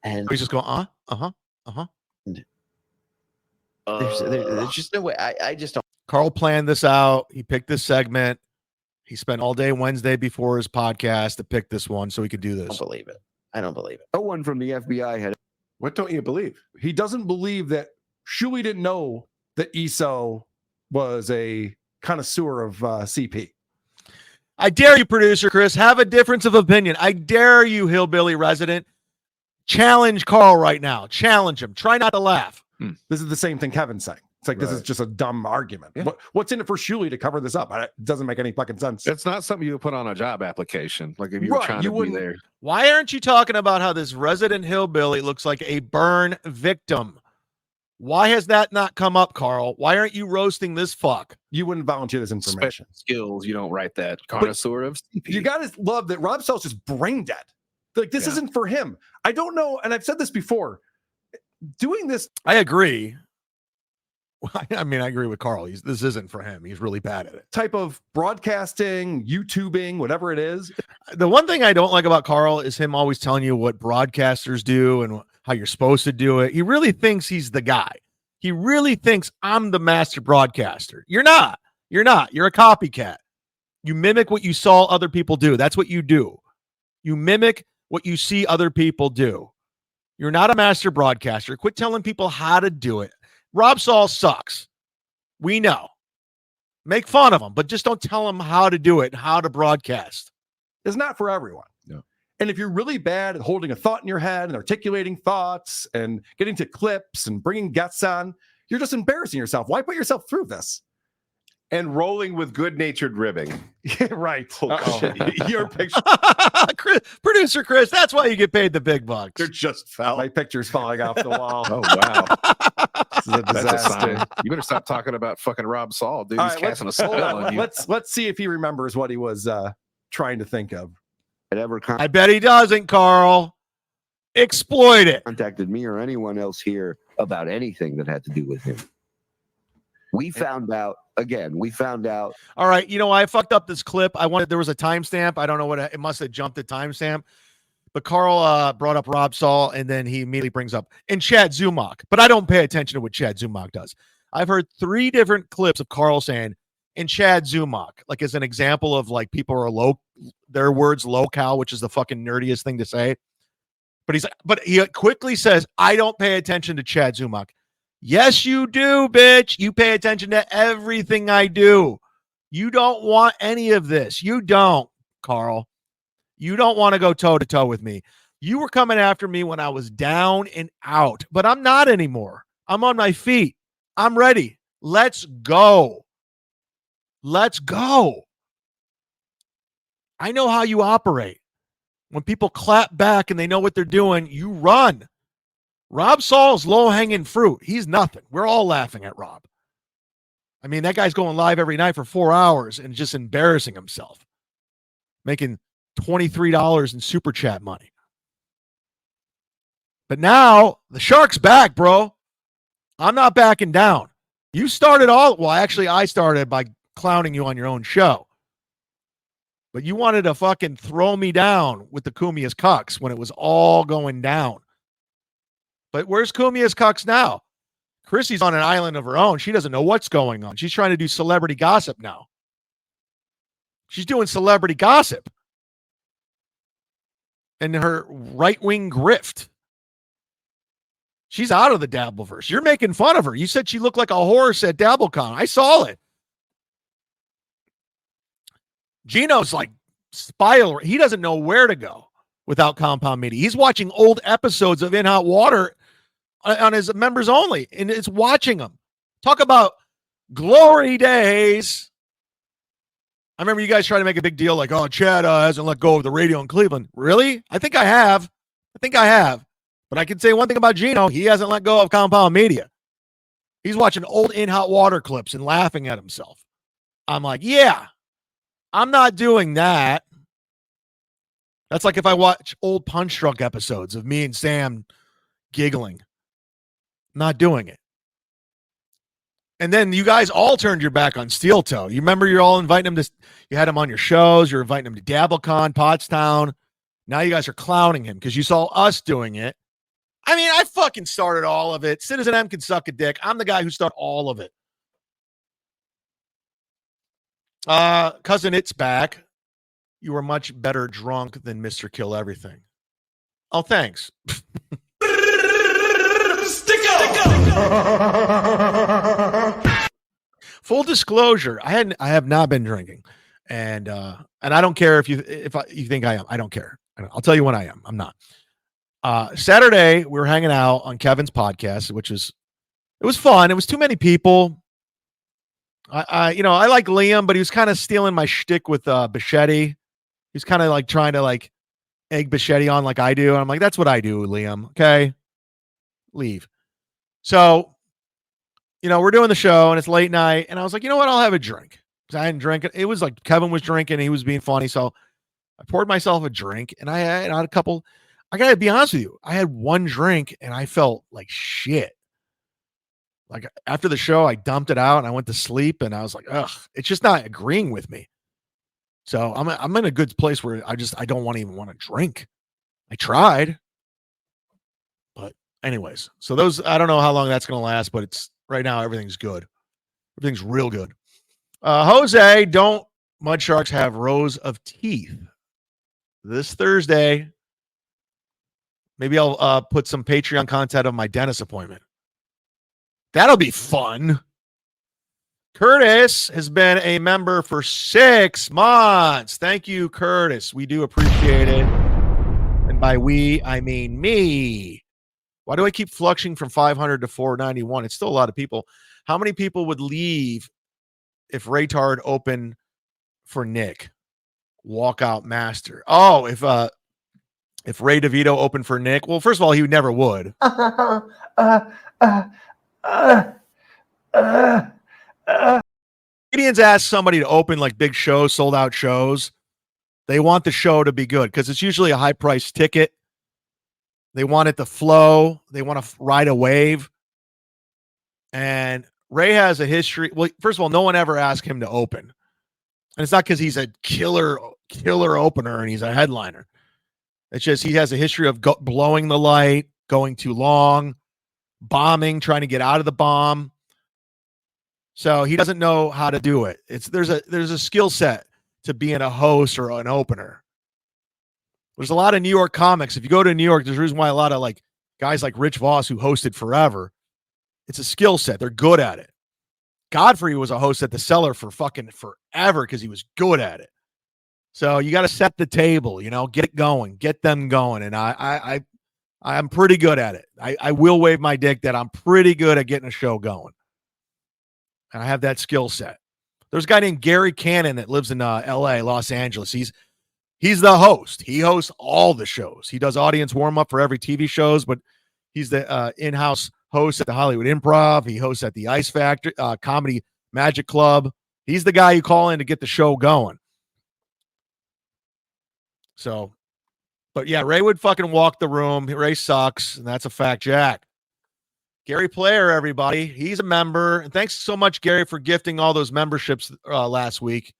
And he's just going There's just no way. I just don't. Karl planned this out. He picked this segment. He spent all day Wednesday before his podcast to pick this one so he could do this. I don't believe it. I don't believe it. No one from the FBI had. What don't you believe? He doesn't believe that Shuli didn't know that Issa was a connoisseur of CP. I dare you, producer Chris, have a difference of opinion. I dare you, hillbilly resident. Challenge Karl right now. Challenge him. Try not to laugh. This is the same thing Kevin's saying. It's like, this is just a dumb argument. Yeah. What's in it for Shuli to cover this up? It doesn't make any fucking sense. It's not something you would put on a job application. Like if you were trying to be there. Why aren't you talking about how this resident hillbilly looks like a burn victim? Why has that not come up, Karl? Why aren't you roasting this fuck? You wouldn't volunteer this information. Special skills, you don't write that. Connoisseur of CP. You gotta love that Rob Sell's just brain dead. Like, this isn't for him. I don't know, and I've said this before. Doing this, I agree. I mean, I agree with Karl. This isn't for him. He's really bad at it. Type of broadcasting, YouTubing, whatever it is. The one thing I don't like about Karl is him always telling you what broadcasters do and how you're supposed to do it. He really thinks he's the guy. He really thinks I'm the master broadcaster. You're not. You're not. You're a copycat. You mimic what you saw other people do. That's what you do. You mimic what you see other people do. You're not a master broadcaster. Quit telling people how to do it. Rob Saul sucks. We know. Make fun of him, but just don't tell him how to do it and how to broadcast. It's not for everyone. No. And if you're really bad at holding a thought in your head and articulating thoughts and getting to clips and bringing guests on, you're just embarrassing yourself. Why put yourself through this? And rolling with good-natured ribbing. Yeah, right. Your picture. Producer Chris, that's why you get paid the big bucks. They're just foul. My picture's falling off the wall. Oh, wow. This is a disaster. That's a sign. You better stop talking about fucking Rob Saul, dude. He's casting a spell on you. Let's see if he remembers what he was trying to think of. I bet he doesn't, Karl. Exploit it. Contacted me or anyone else here about anything that had to do with him. We found out. All right. You know, I fucked up this clip. There was a timestamp. I don't know it must have jumped the timestamp. But Karl brought up Rob Saul, and then he immediately brings up and Chad Zumock. But I don't pay attention to what Chad Zumock does. I've heard 3 different clips of Karl saying, and Chad Zumock, like as an example of like people are their words low-cal, which is the fucking nerdiest thing to say. But he quickly says, I don't pay attention to Chad Zumock. Yes, you do, bitch. You pay attention to everything I do. You don't want any of this. You don't, Karl. You don't want to go toe-to-toe with me. You were coming after me when I was down and out, but I'm not anymore. I'm on my feet. I'm ready. Let's go. Let's go. I know how you operate. When people clap back and they know what they're doing, you run. Rob Saul's low-hanging fruit. He's nothing. We're all laughing at Rob. I mean, that guy's going live every night for 4 hours and just embarrassing himself, making $23 in super chat money. But now the shark's back, bro. I'm not backing down. You started I started by clowning you on your own show. But you wanted to fucking throw me down with the Cumia'S Cucks when it was all going down. But where's Cumia'S Cucks now? Chrissy's on an island of her own. She doesn't know what's going on. She's trying to do celebrity gossip now. She's doing celebrity gossip. And her right-wing grift. She's out of the Dabbleverse. You're making fun of her. You said she looked like a horse at DabbleCon. I saw it. Gino's like spiraling. He doesn't know where to go without Compound Media. He's watching old episodes of In Hot Water on his members only, and it's watching them. Talk about glory days. I remember you guys trying to make a big deal like, oh, Chad hasn't let go of the radio in Cleveland. Really? I think I have. But I can say one thing about Gino. He hasn't let go of Compound Media. He's watching old In Hot Water clips and laughing at himself. I'm like, yeah, I'm not doing that. That's like if I watch old Punch Drunk episodes of me and Sam giggling. Not doing it. And then you guys all turned your back on Steel Toe. You remember you're all inviting him to, you had him on your shows. You're inviting him to DabbleCon, Pottstown. Now you guys are clowning him because you saw us doing it. I mean, I fucking started all of it. Citizen M can suck a dick. I'm the guy who started all of it. Cousin It's back. You were much better drunk than Mr. Kill Everything. Oh, thanks. Full disclosure, I have not been drinking, and I don't care if you think I am. I don't care. I'll tell you when I am. I'm not. Saturday we were hanging out on Kevin's podcast, it was fun. It was too many people. I like Liam, but he was kind of stealing my shtick with Bichetti. He was kind of like trying to like egg Bichetti on like I do, and I'm like, that's what I do, Liam. Okay, leave. So, we're doing the show and it's late night, and I was like, you know what? I'll have a drink. Because I hadn't drank it. It was like Kevin was drinking, he was being funny. So I poured myself a drink, and I had a couple. I gotta be honest with you. I had one drink and I felt like shit. Like after the show, I dumped it out and I went to sleep, and I was like, ugh, it's just not agreeing with me. So I'm in a good place where I don't even want to drink. I tried. But anyways, so I don't know how long that's going to last, but it's right now, everything's good. Everything's real good. Jose, don't mud sharks have rows of teeth? This Thursday, maybe I'll put some Patreon content of my dentist appointment. That'll be fun. Curtis has been a member for 6 months. Thank you, Curtis. We do appreciate it. And by we, I mean me. Why do I keep fluctuating from 500 to 491? It's still a lot of people. How many people would leave if Raytard opened for Nick? Walkout master. Oh, if Ray DeVito opened for Nick, well, first of all, he never would. Comedians ask somebody to open like big shows, sold out shows. They want the show to be good because it's usually a high price ticket. They want it to flow. They want to ride a wave. And Ray has a history. Well, first of all, no one ever asked him to open. And it's not because he's a killer opener and he's a headliner. It's just he has a history of blowing the light, going too long, bombing, trying to get out of the bomb. So he doesn't know how to do it. There's a skill set to being a host or an opener. There's a lot of New York comics. If you go to New York, there's a reason why a lot of like guys like Rich Voss who hosted forever. It's a skill set. They're good at it. Godfrey was a host at the Cellar for fucking forever because he was good at it. So you got to set the table, get it going, get them going. And I'm pretty good at it. I will wave my dick that I'm pretty good at getting a show going. And I have that skill set. There's a guy named Gary Cannon that lives in LA, Los Angeles. He's the host. He hosts all the shows. He does audience warm-up for every TV shows, but he's the in-house host at the Hollywood Improv. He hosts at the Ice Factory, Comedy Magic Club. He's the guy you call in to get the show going. So, but yeah, Ray would fucking walk the room. Ray sucks, and that's a fact, Jack. Gary Player, everybody. He's a member. And thanks so much, Gary, for gifting all those memberships last week.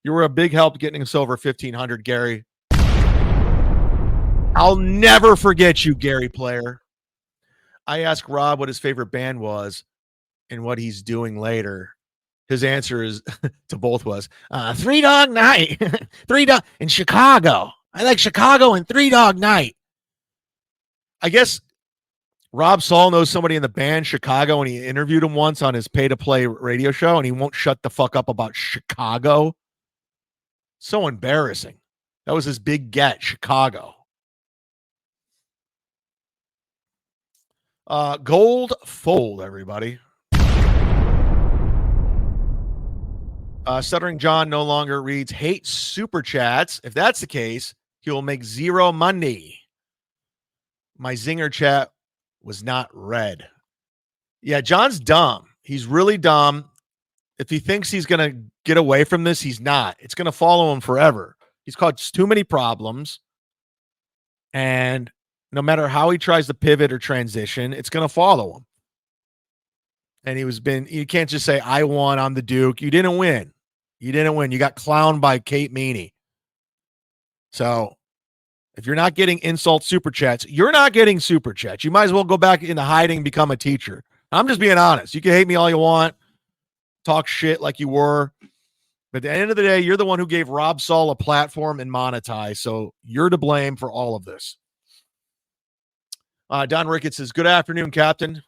You were a big help getting us over 1,500, Gary. I'll never forget you, Gary Player. I asked Rob what his favorite band was and what he's doing later. His answer is to both was 3 Dog Night. 3 Dog in Chicago. I like Chicago and 3 Dog Night. I guess Rob Saul knows somebody in the band Chicago, and he interviewed him once on his pay-to-play radio show, and he won't shut the fuck up about Chicago. So embarrassing. That was his big get, Chicago. Gold fold, everybody. Stuttering John no longer reads hate super chats. If that's the case, he will make zero money. My zinger chat was not read. Yeah, John's dumb. He's really dumb. If he thinks he's going to get away from this, he's not. It's going to follow him forever. He's caused too many problems. And no matter how he tries to pivot or transition, it's going to follow him. And you can't just say, I won, I'm the Duke. You didn't win. You didn't win. You got clowned by Kate Meany. So if you're not getting insult super chats, you're not getting super chats. You might as well go back into hiding and become a teacher. I'm just being honest. You can hate me all you want. Talk shit like you were. But at the end of the day, you're the one who gave Rob Saul a platform and monetize. So you're to blame for all of this. Don Ricketts says, good afternoon, Captain.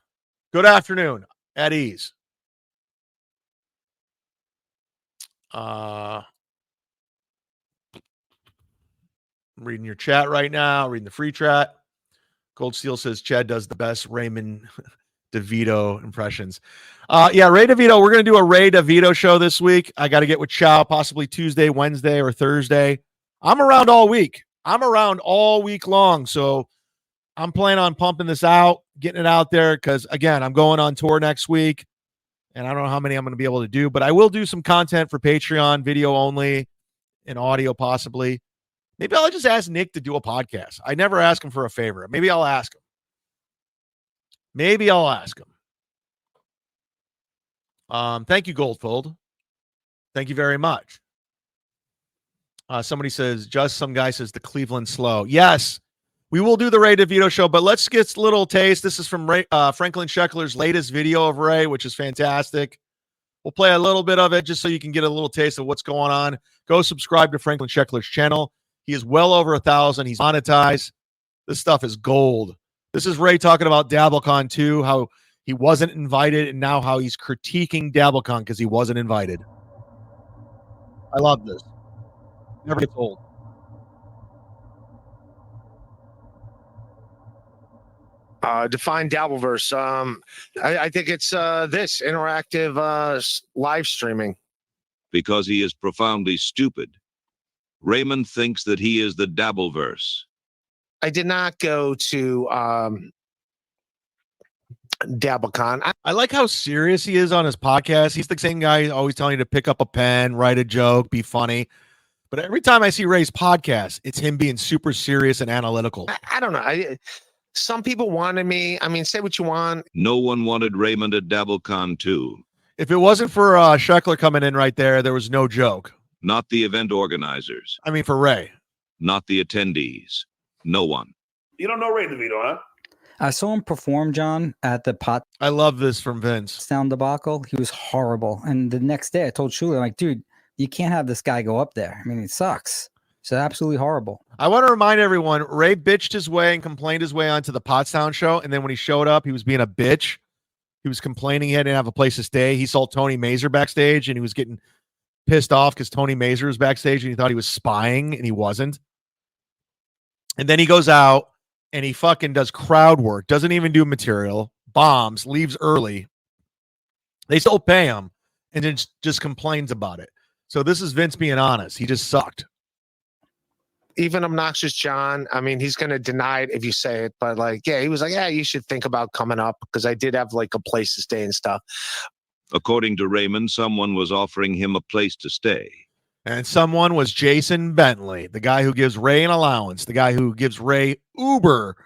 Good afternoon. At ease. I'm reading your chat right now, reading the free chat. Gold Steel says Chad does the best Raymond DeVito impressions. Yeah, Ray DeVito. We're going to do a Ray DeVito show this week. I got to get with Chow, possibly Tuesday, Wednesday, or Thursday. I'm around all week. I'm around all week long. So I'm planning on pumping this out, getting it out there because, again, I'm going on tour next week, and I don't know how many I'm going to be able to do, but I will do some content for Patreon, video only, and audio possibly. Maybe I'll just ask Nick to do a podcast. I never ask him for a favor. Maybe I'll ask him. Thank you, Goldfold. Thank you very much. Somebody says, some guy says the Cleveland Slow. Yes. We will do the Ray DeVito show, but let's get a little taste. This is from Franklin Sheckler's latest video of Ray, which is fantastic. We'll play a little bit of it just so you can get a little taste of what's going on. Go subscribe to Franklin Sheckler's channel. He is well over 1,000. He's monetized. This stuff is gold. This is Ray talking about DabbleCon 2, how he wasn't invited, and now how he's critiquing DabbleCon because he wasn't invited. I love this. Never gets old. Define Dabbleverse. I think it's this interactive live streaming. Because he is profoundly stupid. Raymond thinks that he is the Dabbleverse. I did not go to DabbleCon. I like how serious he is on his podcast. He's the same guy always telling you to pick up a pen, write a joke, be funny. But every time I see Ray's podcast, it's him being super serious and analytical. I don't know. Some people wanted me. I mean, say what you want. No one wanted Raymond at DabbleCon 2. If it wasn't for Sheckler coming in right there was no joke. Not the event organizers. I mean, for Ray. Not the attendees. No one. You don't know Ray DeVito, huh? I saw him perform, John, at the pot. I love this from Vince. Sound debacle. He was horrible. And the next day I told Shuli, I'm like, dude, you can't have this guy go up there. I mean, it sucks. It's absolutely horrible. I want to remind everyone, Ray bitched his way and complained his way onto the Pottstown show. And then when he showed up, he was being a bitch. He was complaining he didn't have a place to stay. He saw Tony Mazer backstage and he was getting pissed off because Tony Mazer was backstage and he thought he was spying and he wasn't. And then he goes out and he fucking does crowd work, doesn't even do material, bombs, leaves early. They still pay him and then just complains about it. So this is Vince being honest. He just sucked. Even Obnoxious John, I mean, he's going to deny it if you say it, but like, yeah, he was like, yeah, you should think about coming up because I did have like a place to stay and stuff. According to Raymond, someone was offering him a place to stay. And someone was Jason Bentley, the guy who gives Ray an allowance, the guy who gives Ray Uber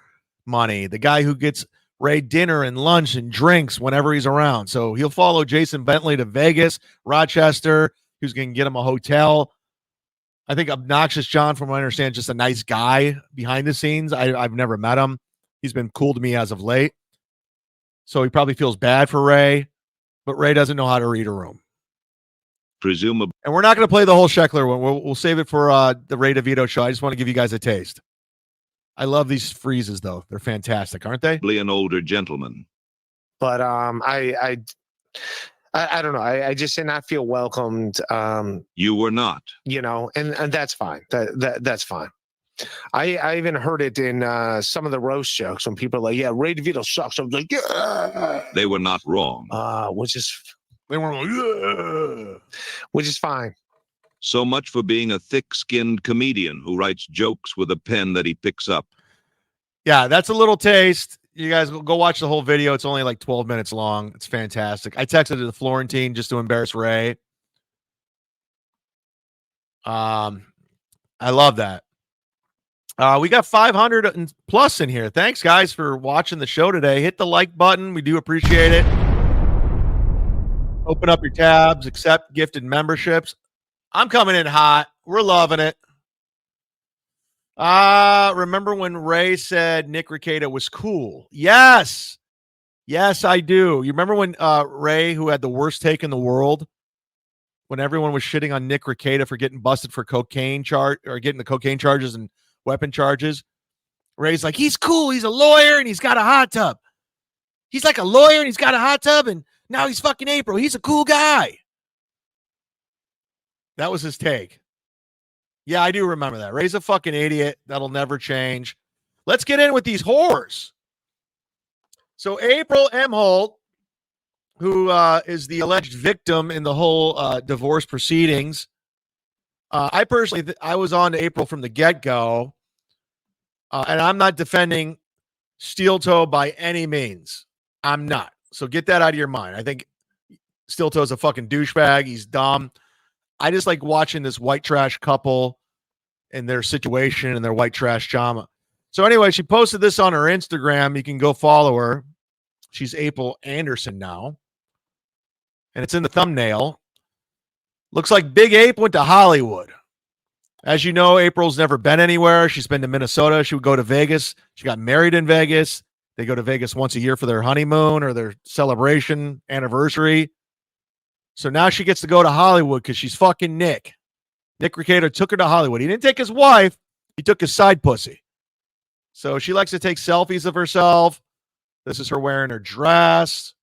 money, the guy who gets Ray dinner and lunch and drinks whenever he's around. So he'll follow Jason Bentley to Vegas, Rochester, who's going to get him a hotel. I think Obnoxious John, from what I understand, just a nice guy behind the scenes. I've never met him. He's been cool to me as of late. So he probably feels bad for Ray, but Ray doesn't know how to read a room. Presumably. And we're not going to play the whole Scheckler one. We'll save it for the Ray DeVito show. I just want to give you guys a taste. I love these freezes, though. They're fantastic, aren't they? An older gentleman. But I don't know. I just did not feel welcomed. You were not. You know, and that's fine. That's fine. I even heard it in some of the roast jokes when people are like, "Yeah, Ray DeVito sucks." I was like, "Yeah." They were not wrong. They were like, "Yeah," which is fine. So much for being a thick-skinned comedian who writes jokes with a pen that he picks up. Yeah, that's a little taste. You guys go watch the whole video. It's only like 12 minutes long. It's fantastic. I texted it to Florentine just to embarrass Ray. I love that. We got 500 and plus in here. Thanks, guys, for watching the show today. Hit the like button. We do appreciate it. Open up your tabs. Accept gifted memberships. I'm coming in hot. We're loving it. Remember when Ray said Nick Rekieta was cool? Yes. Yes, I do. You remember when Ray, who had the worst take in the world, when everyone was shitting on Nick Rekieta for getting busted for cocaine getting the cocaine charges and weapon charges? Ray's like, he's cool. He's a lawyer and he's got a hot tub. He's like a lawyer and he's got a hot tub and now he's fucking April. He's a cool guy. That was his take. Yeah, I do remember that. Ray's a fucking idiot. That'll never change. Let's get in with these whores. So April M. Holt, who is the alleged victim in the whole divorce proceedings. I personally, I was on to April from the get-go, and I'm not defending Steel Toe by any means. I'm not. So get that out of your mind. I think Steel Toe's a fucking douchebag. He's dumb. I just like watching this white trash couple and their situation and their white trash drama. So anyway, she posted this on her Instagram. You can go follow her. She's April Anderson now. And it's in the thumbnail. Looks like Big Ape went to Hollywood. As you know, April's never been anywhere. She's been to Minnesota. She would go to Vegas. She got married in Vegas. They go to Vegas once a year for their honeymoon or their celebration anniversary. So now she gets to go to Hollywood because she's fucking Nick. Nick Rekieta took her to Hollywood. He didn't take his wife. He took his side pussy. So she likes to take selfies of herself. This is her wearing her dress.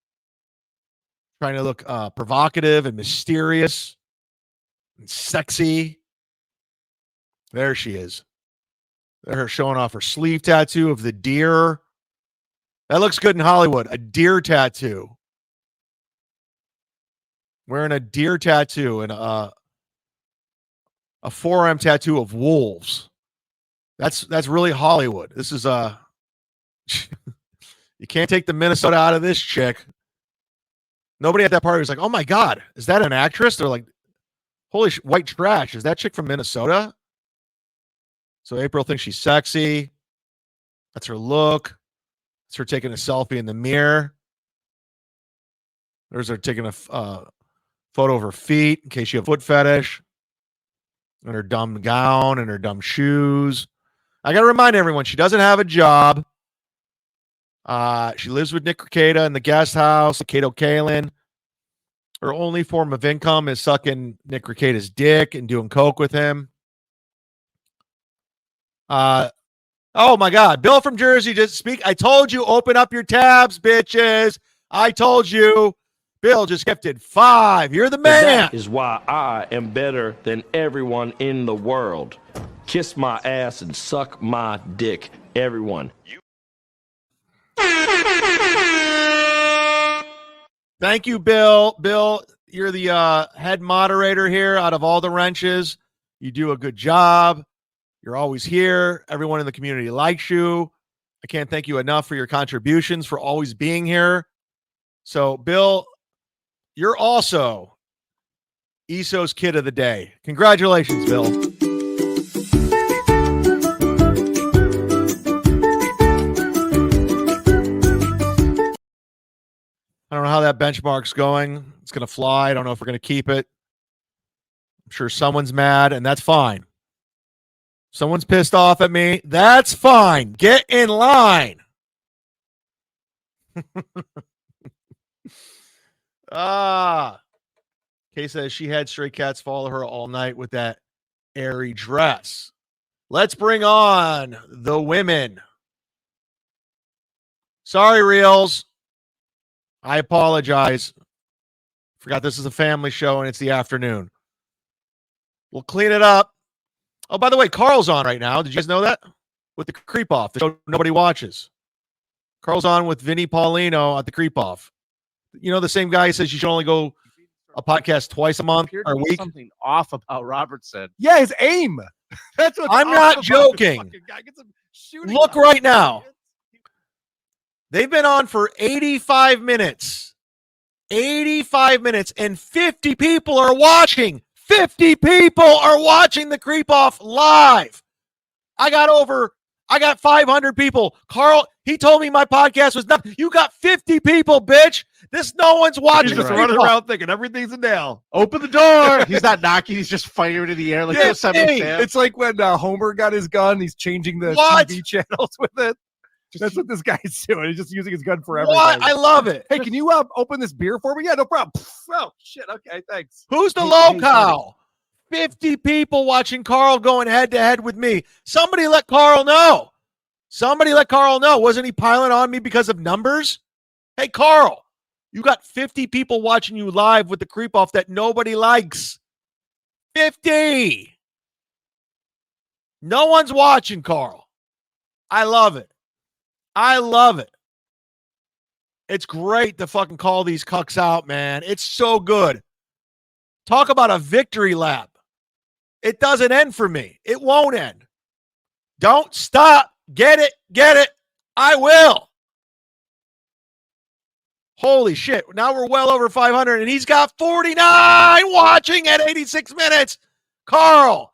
Trying to look provocative and mysterious and sexy. There she is. They're her showing off her sleeve tattoo of the deer. That looks good in Hollywood. A deer tattoo. Wearing a deer tattoo and a forearm tattoo of wolves. That's really Hollywood. This is you can't take the Minnesota out of this chick. Nobody at that party was like, oh my God, is that an actress? They're like, holy white trash. Is that chick from Minnesota? So April thinks she's sexy. That's her look. It's her taking a selfie in the mirror. There's her taking a photo of her feet in case you have foot fetish. And her dumb gown and her dumb shoes. I got to remind everyone, she doesn't have a job. She lives with Nick Rekieta in the guest house at Cato Kalin. Her only form of income is sucking Nick Rekieta's dick and doing coke with him. Oh my God. Bill from Jersey just speak. I told you, open up your tabs, bitches. I told you. Bill just gifted 5. You're the man. That is why I am better than everyone in the world. Kiss my ass and suck my dick, everyone. Thank you, Bill. Bill, you're the head moderator here out of all the wrenches. You do a good job. You're always here. Everyone in the community likes you. I can't thank you enough for your contributions, for always being here. So, Bill, you're also ESO's Kid of the Day. Congratulations, Bill. I don't know how that benchmark's going. It's going to fly. I don't know if we're going to keep it. I'm sure someone's mad, and that's fine. Someone's pissed off at me. That's fine. Get in line. Kay says she had stray cats follow her all night with that airy dress. Let's bring on the women. Sorry, Reels. I apologize. Forgot this is a family show and it's the afternoon. We'll clean it up. Oh, by the way, Karl's on right now. Did you guys know that? With the Creep Off, the show nobody watches. Karl's on with Vinny Paulino at the Creep Off. You know, the same guy says you should only go a podcast twice a month or a week. Something off about Robertson. Yeah, his aim. That's what I'm not joking. Look right now. They've been on for 85 minutes. 85 minutes and 50 people are watching. 50 people are watching the Creep Off live. I got 500 people. Karl, he told me my podcast was nothing. You got 50 people, bitch. No one's watching. He's just running around thinking everything's a nail. Open the door. He's not knocking. He's just firing in the air like it's like when Homer got his gun. He's changing the TV channels with it. That's what this guy's doing. He's just using his gun for everything. What? I love it. Hey, can you open this beer for me? Yeah, no problem. Oh, shit. Okay, thanks. Who's the locale? 50 people watching Karl going head-to-head with me. Somebody let Karl know. Wasn't he piling on me because of numbers? Hey, Karl, you got 50 people watching you live with the Creep Off that nobody likes. 50. No one's watching, Karl. I love it. It's great to fucking call these cucks out, man. It's so good. Talk about a victory lap. It doesn't end for me. It won't end. Don't stop. Get it. I will. Holy shit. Now we're well over 500 and he's got 49 watching at 86 minutes. Karl,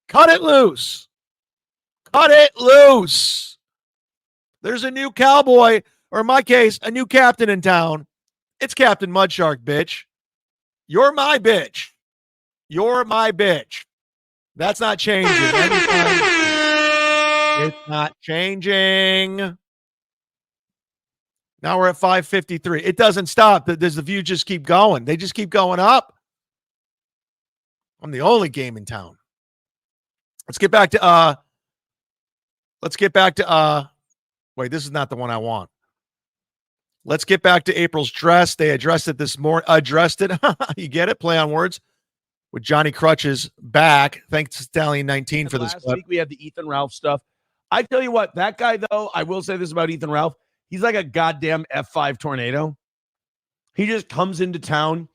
cut it loose. There's a new cowboy, or in my case, a new captain in town. It's Captain Mudshark, bitch. You're my bitch. That's not changing. It's not changing. Now we're at 553. It doesn't stop. Does the view just keep going? They just keep going up. I'm the only game in town. Let's get back to wait, this is not the one I want. Let's get back to April's dress. They addressed it this morning. Addressed it. You get it? Play on words. With Johnny Crutches back. Thanks to Stallion 19 for this clip. Last week we had the Ethan Ralph stuff. I tell you what, that guy, though, I will say this about Ethan Ralph. He's like a goddamn F5 tornado. He just comes into town.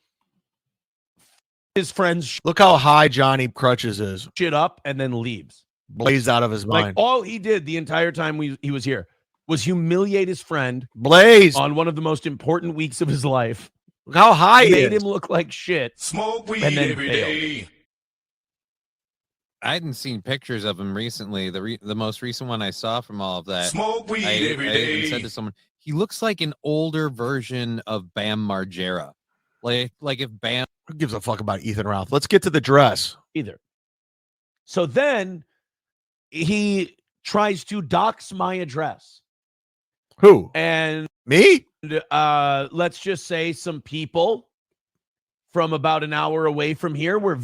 His friends. Look how high Johnny Crutches is. Shit up and then leaves. Blazed out of his mind. Like all he did the entire time he was here was humiliate his friend. Blaze. On one of the most important weeks of his life. Look how high he made is. him look like shit. Smoke weed and then every day. I hadn't seen pictures of him recently. The most recent one I saw from all of that. Smoke weed every day. I even said to someone, he looks like an older version of Bam Margera. Like if Bam. Who gives a fuck about Ethan Ralph? Let's get to the dress. Either. So then he tries to dox my address. Who? And me? Let's just say some people from about an hour away from here were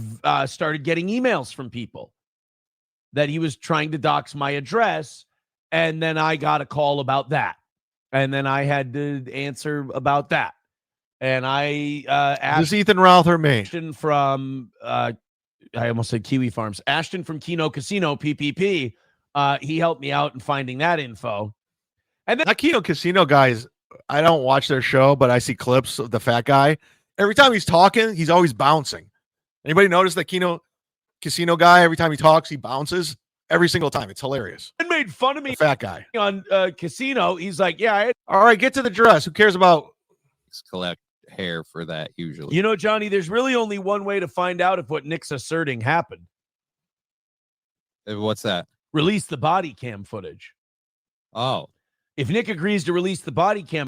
started getting emails from people that he was trying to dox my address. And then I got a call about that. And then I had to answer about that. And I asked this Ethan Ralph or me? Ashton from I almost said Kiwi Farms. Ashton from Keno Casino PPP. He helped me out in finding that info. And then that Keno Casino guys, I don't watch their show, but I see clips of the fat guy. Every time he's talking, he's always bouncing. Anybody notice that Keno Casino guy? Every time he talks, he bounces every single time. It's hilarious. And made fun of me. The fat guy on Casino. He's like, yeah. All right, get to the dress. Who cares about collect hair for that usually? You know, Johnny, there's really only one way to find out if what Nick's asserting happened. What's that? Release the body cam footage. Oh. If Nick agrees to release the body cam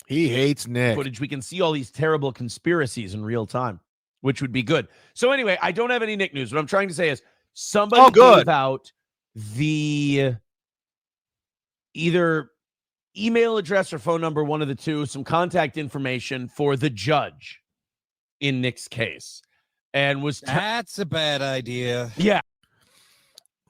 he hates Nick footage, we can see all these terrible conspiracies in real time, which would be good. So anyway, I don't have any Nick news. What I'm trying to say is somebody gave out the either email address or phone number, one of the two, some contact information for the judge in Nick's case. And that's a bad idea. Yeah.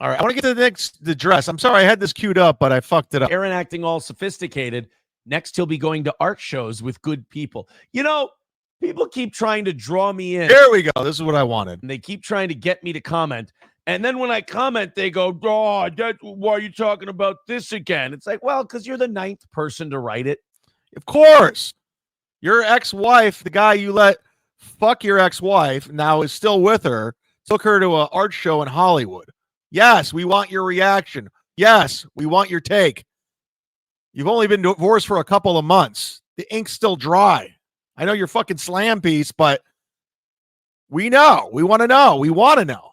All right. I want to get to the dress. I'm sorry. I had this queued up, but I fucked it up. Aaron acting all sophisticated. Next, he'll be going to art shows with good people. You know, people keep trying to draw me in. Here we go. This is what I wanted. And they keep trying to get me to comment. And then when I comment, they go, oh, why are you talking about this again? It's like, well, because you're the 9th person to write it. Of course. Your ex-wife, the guy you let fuck your ex-wife, now is still with her, took her to an art show in Hollywood. Yes, we want your reaction. Yes, we want your take. You've only been divorced for a couple of months. The ink's still dry. I know you're fucking slam piece, but we know. We want to know. We want to know.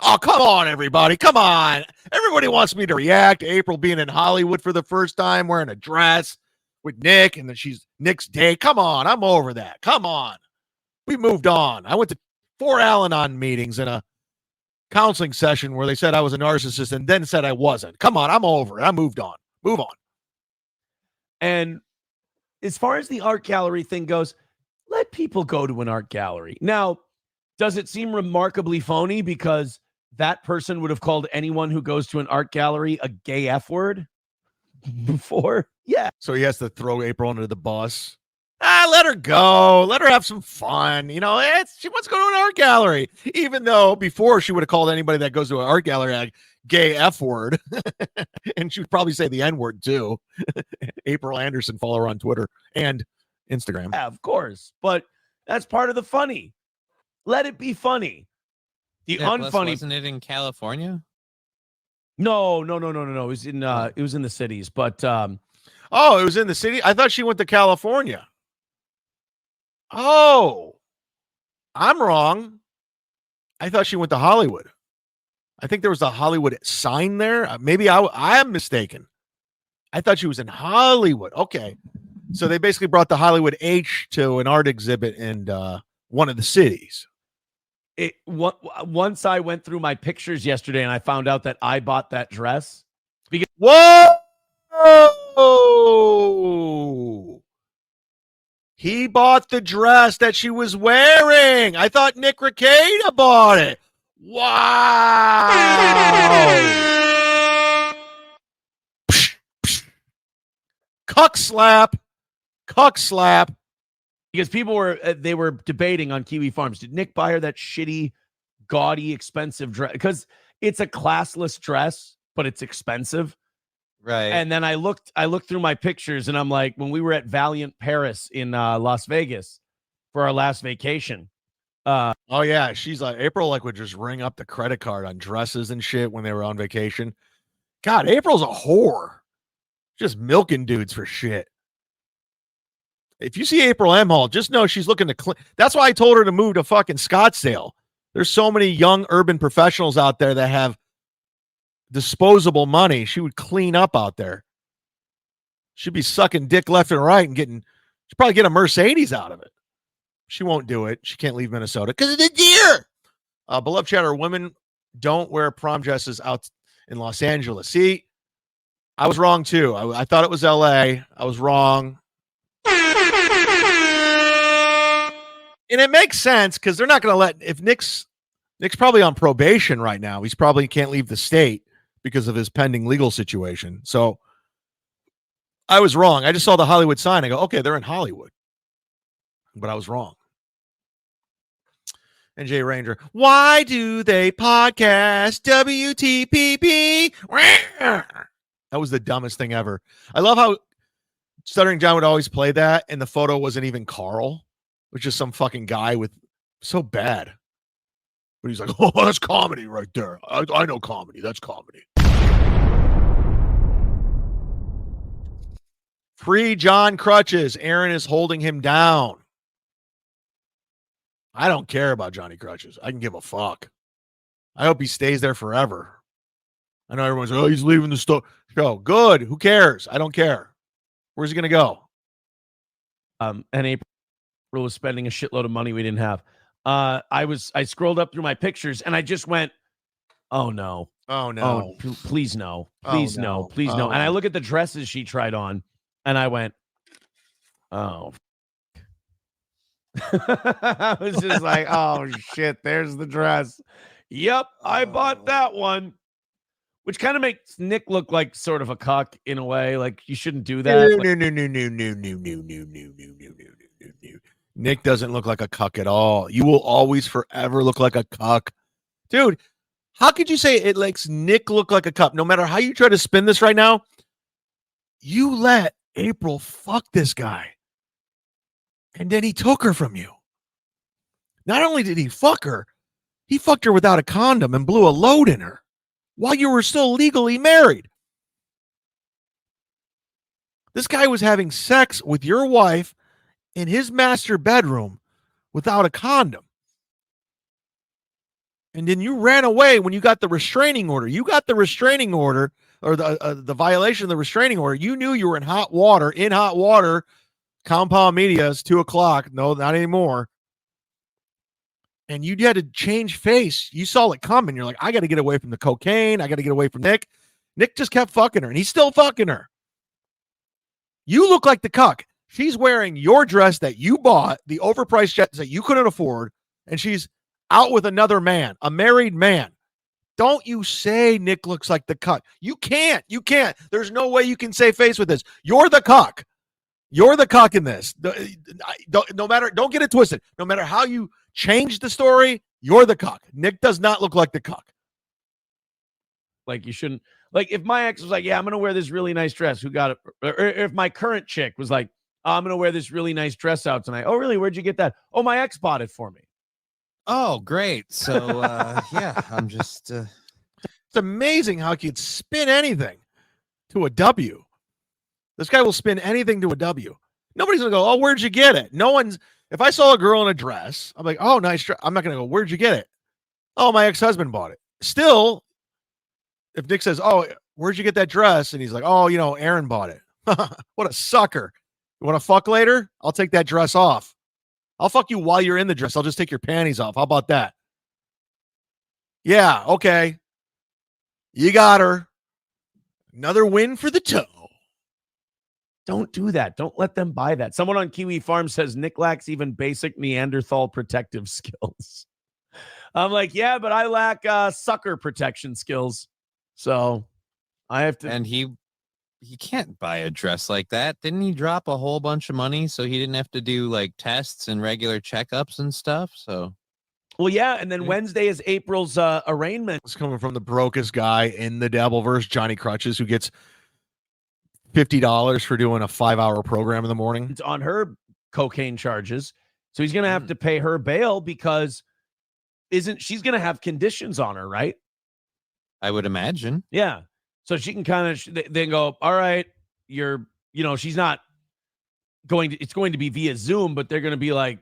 Oh, come on, everybody. Come on. Everybody wants me to react to April being in Hollywood for the first time, wearing a dress with Nick, and then she's Nick's date. Come on. I'm over that. Come on. We moved on. I went to 4 Al-Anon meetings and a counseling session where they said I was a narcissist and then said I wasn't. Come on. I'm over it. I moved on. Move on. And as far as the art gallery thing goes, let people go to an art gallery. Now, does it seem remarkably phony because that person would have called anyone who goes to an art gallery a gay F word before? Yeah. So he has to throw April under the bus. Let her go. Let her have some fun. You know, she wants to go to an art gallery, even though before she would have called anybody that goes to an art gallery a gay F word. And she would probably say the N word too. April Anderson, follow her on Twitter and Instagram. Yeah, of course. But that's part of the funny. Let it be funny. The unfunny. Wasn't it in California? No. It was in the cities, but it was in the city. I thought she went to California. Oh, I'm wrong. I thought she went to Hollywood. I think there was a Hollywood sign there. Maybe I am mistaken. I thought she was in Hollywood. Okay. So they basically brought the Hollywood H to an art exhibit in one of the cities. Once I went through my pictures yesterday and I found out that I bought that dress. Whoa! He bought the dress that she was wearing. I thought Nick Rekieta bought it. Wow. Cuck slap. Because people were debating on Kiwi Farms. Did Nick buy her that shitty, gaudy, expensive dress? Because it's a classless dress, but it's expensive. Right. And then I looked through my pictures and I'm like, when we were at Valiant Paris in Las Vegas for our last vacation. Oh yeah. She's like, April would just ring up the credit card on dresses and shit when they were on vacation. God, April's a whore. Just milking dudes for shit. If you see April M. Hall, just know she's looking to that's why I told her to move to fucking Scottsdale. There's so many young urban professionals out there that have disposable money. She would clean up out there. She'd be sucking dick left and right and she'd probably get a Mercedes out of it. She won't do it. She can't leave Minnesota because of the deer. Beloved chatter, women don't wear prom dresses out in Los Angeles. See, I was wrong too. I thought it was LA. I was wrong. And it makes sense because they're not going to if Nick's probably on probation right now. He's probably can't leave the state because of his pending legal situation. So I was wrong. I just saw the Hollywood sign. I go, okay, they're in Hollywood. But I was wrong. And Jay Ranger, why do they podcast WTPP? That was the dumbest thing ever. I love how Stuttering John would always play that, and the photo wasn't even Karl, which is some fucking guy with so bad. But he's like, oh, that's comedy right there. I know comedy. That's comedy. Free John Crutches. Aaron is holding him down. I don't care about Johnny Crutches. I can give a fuck. I hope he stays there forever. I know everyone's like, oh, he's leaving the show. Good. Who cares? I don't care. Where's he going to go? And April was spending a shitload of money we didn't have. I scrolled up through my pictures and I just went, oh no. Oh no! Please no! Please no! Please no! And I look at the dresses she tried on, and I went, "Oh." I was just like, "Oh shit!" There's the dress. Yep, I bought that one. Which kind of makes Nick look like sort of a cuck in a way. Like you shouldn't do that. No. Nick doesn't look like a cuck at all. You will always forever look like a cuck. Dude, how could you say it makes Nick look like a cuck? No matter how you try to spin this right now, you let April fuck this guy. And then he took her from you. Not only did he fuck her, he fucked her without a condom and blew a load in her while you were still legally married. This guy was having sex with your wife in his master bedroom without a condom. And then you ran away when you got the restraining order. You got the restraining order or the violation of the restraining order. You knew you were in hot water. Compound Media is 2:00. No, not anymore. And you had to change face. You saw it coming. You're like, I got to get away from the cocaine. I got to get away from Nick. Nick just kept fucking her, and he's still fucking her. You look like the cuck. She's wearing your dress that you bought, the overpriced dress that you couldn't afford, and she's out with another man, a married man. Don't you say Nick looks like the cuck. You can't. You can't. There's no way you can save face with this. You're the cuck. You're the cuck in this. Don't get it twisted. No matter how you change the story, you're the cuck. Nick does not look like the cuck. Like you shouldn't. Like if my ex was like, yeah, I'm going to wear this really nice dress. Who got it? Or if my current chick was like, oh, I'm going to wear this really nice dress out tonight. Oh, really? Where'd you get that? Oh, my ex bought it for me. Oh, great. So, yeah, I'm just. It's amazing how he could spin anything to a W. This guy will spin anything to a W. Nobody's going to go, oh, where'd you get it? No one's. If I saw a girl in a dress, I'm like, oh, nice dress. I'm not going to go, where'd you get it? Oh, my ex-husband bought it. Still, if Nick says, oh, where'd you get that dress? And he's like, oh, Aaron bought it. What a sucker. You want to fuck later? I'll take that dress off. I'll fuck you while you're in the dress. I'll just take your panties off. How about that? Yeah, okay. You got her. Another win for the toe. Don't do that. Don't let them buy that. Someone on Kiwi Farm says Nick lacks even basic Neanderthal protective skills. I'm like, yeah, but I lack sucker protection skills. So I have to. And he can't buy a dress like that. Didn't he drop a whole bunch of money so he didn't have to do like tests and regular checkups and stuff? So, well, yeah. And then Wednesday is April's arraignment. It's coming from the brokest guy in the Dabbleverse, Johnny Crutches, who gets $50 for doing a 5-hour program in the morning. It's on her cocaine charges. So he's going to have to pay her bail because she's going to have conditions on her, right? I would imagine. Yeah. So she can kind of then go, all right, she's not going to, it's going to be via Zoom, but they're going to be like,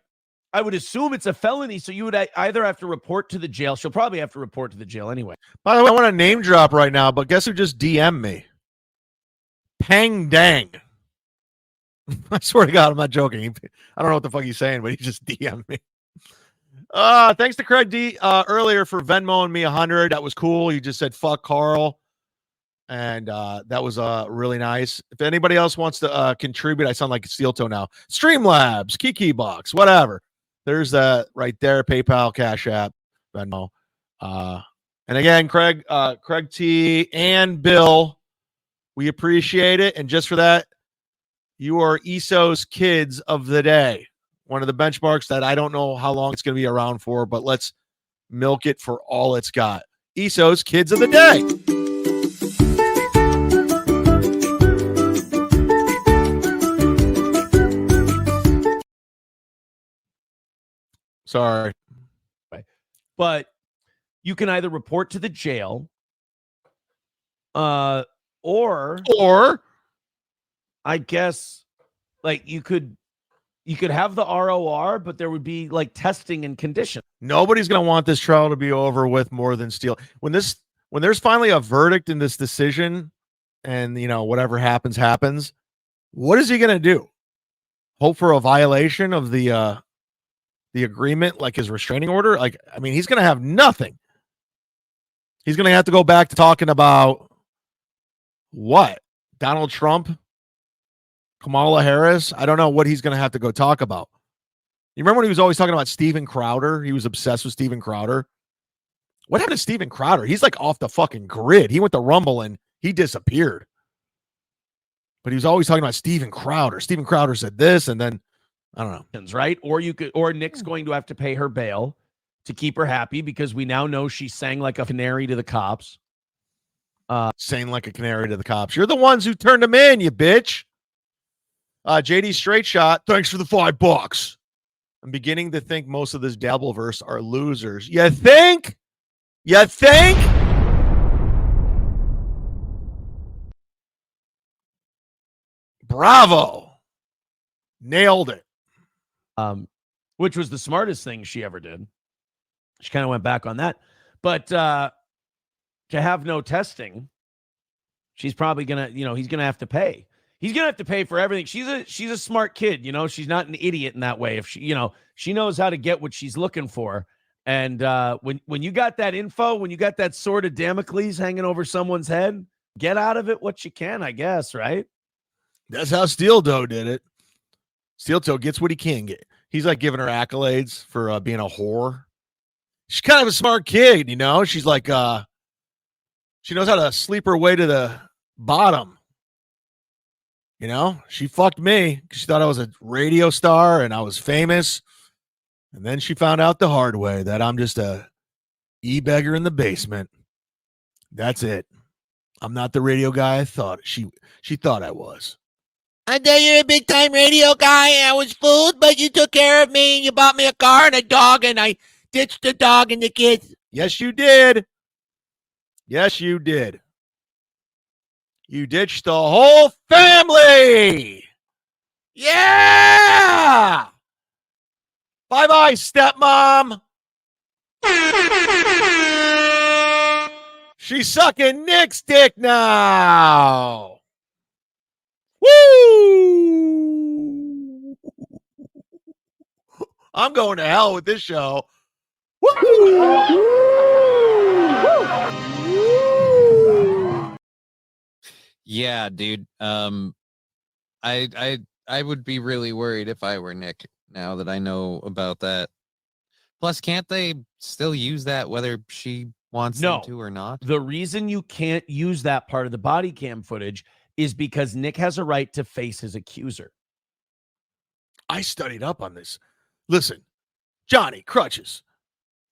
I would assume it's a felony. So you would either have to report to the jail. She'll probably have to report to the jail anyway. By the way, I want to name drop right now, but guess who just DM'd me? Pang Dang. I swear to God, I'm not joking. I don't know what the fuck he's saying, but he just DM'd me. Thanks to Craig D earlier for Venmoing me 100. That was cool. He just said fuck Karl, and that was really nice. If anybody else wants to contribute, I sound like Steel Toe now. Streamlabs, Kiki Box, whatever. There's that right there. PayPal, Cash App, Venmo. And again, Craig T and Bill, we appreciate it. And just for that, you are ESO's Kids of the Day. One of the benchmarks that I don't know how long it's going to be around for, but let's milk it for all it's got. ESO's Kids of the Day. Sorry. But you can either report to the jail or I guess like you could have the ROR, but there would be like testing and conditions. Nobody's going to want this trial to be over with more than steel. When there's finally a verdict in this decision and, whatever happens, what is he going to do? Hope for a violation of the agreement, like his restraining order? Like, I mean, he's going to have nothing. He's going to have to go back to talking about what? Donald Trump? Kamala Harris? I don't know what he's going to have to go talk about. You remember when he was always talking about Steven Crowder? He was obsessed with Steven Crowder. What happened to Steven Crowder? He's like off the fucking grid. He went to Rumble and he disappeared. But he was always talking about Steven Crowder. Steven Crowder said this, and then I don't know. Right? Or Nick's going to have to pay her bail to keep her happy because we now know she sang like a canary to the cops. Sang like a canary to the cops. You're the ones who turned him in, you bitch. JD Straight Shot. Thanks for the $5. I'm beginning to think most of this Dabbleverse are losers. You think? You think? Bravo. Nailed it. Which was the smartest thing she ever did. She kind of went back on that. But to have no testing, she's probably going to, he's going to have to pay. He's going to have to pay for everything. She's a smart kid, She's not an idiot in that way. If she knows how to get what she's looking for. And when you got that info, when you got that sword of Damocles hanging over someone's head, get out of it what you can, I guess, right? That's how Steel Toe did it. Steel Toe gets what he can get. He's like giving her accolades for being a whore. She's kind of a smart kid, She's like, she knows how to sleep her way to the bottom. She fucked me because she thought I was a radio star and I was famous. And then she found out the hard way that I'm just a e-beggar in the basement. That's it. I'm not the radio guy I thought she thought I was. I thought you were a big-time radio guy and I was fooled, but you took care of me and you bought me a car and a dog and I ditched the dog and the kids. Yes, you did. Yes, you did. You ditched the whole family. Yeah! Bye-bye, stepmom. She's sucking Nick's dick now. Woo! I'm going to hell with this show. Woo! Yeah, dude. I would be really worried if I were Nick now that I know about that. Plus, can't they still use that whether she wants them to or not? The reason you can't use that part of the body cam footage is because Nick has a right to face his accuser. I studied up on this. Listen, Johnny Crutches.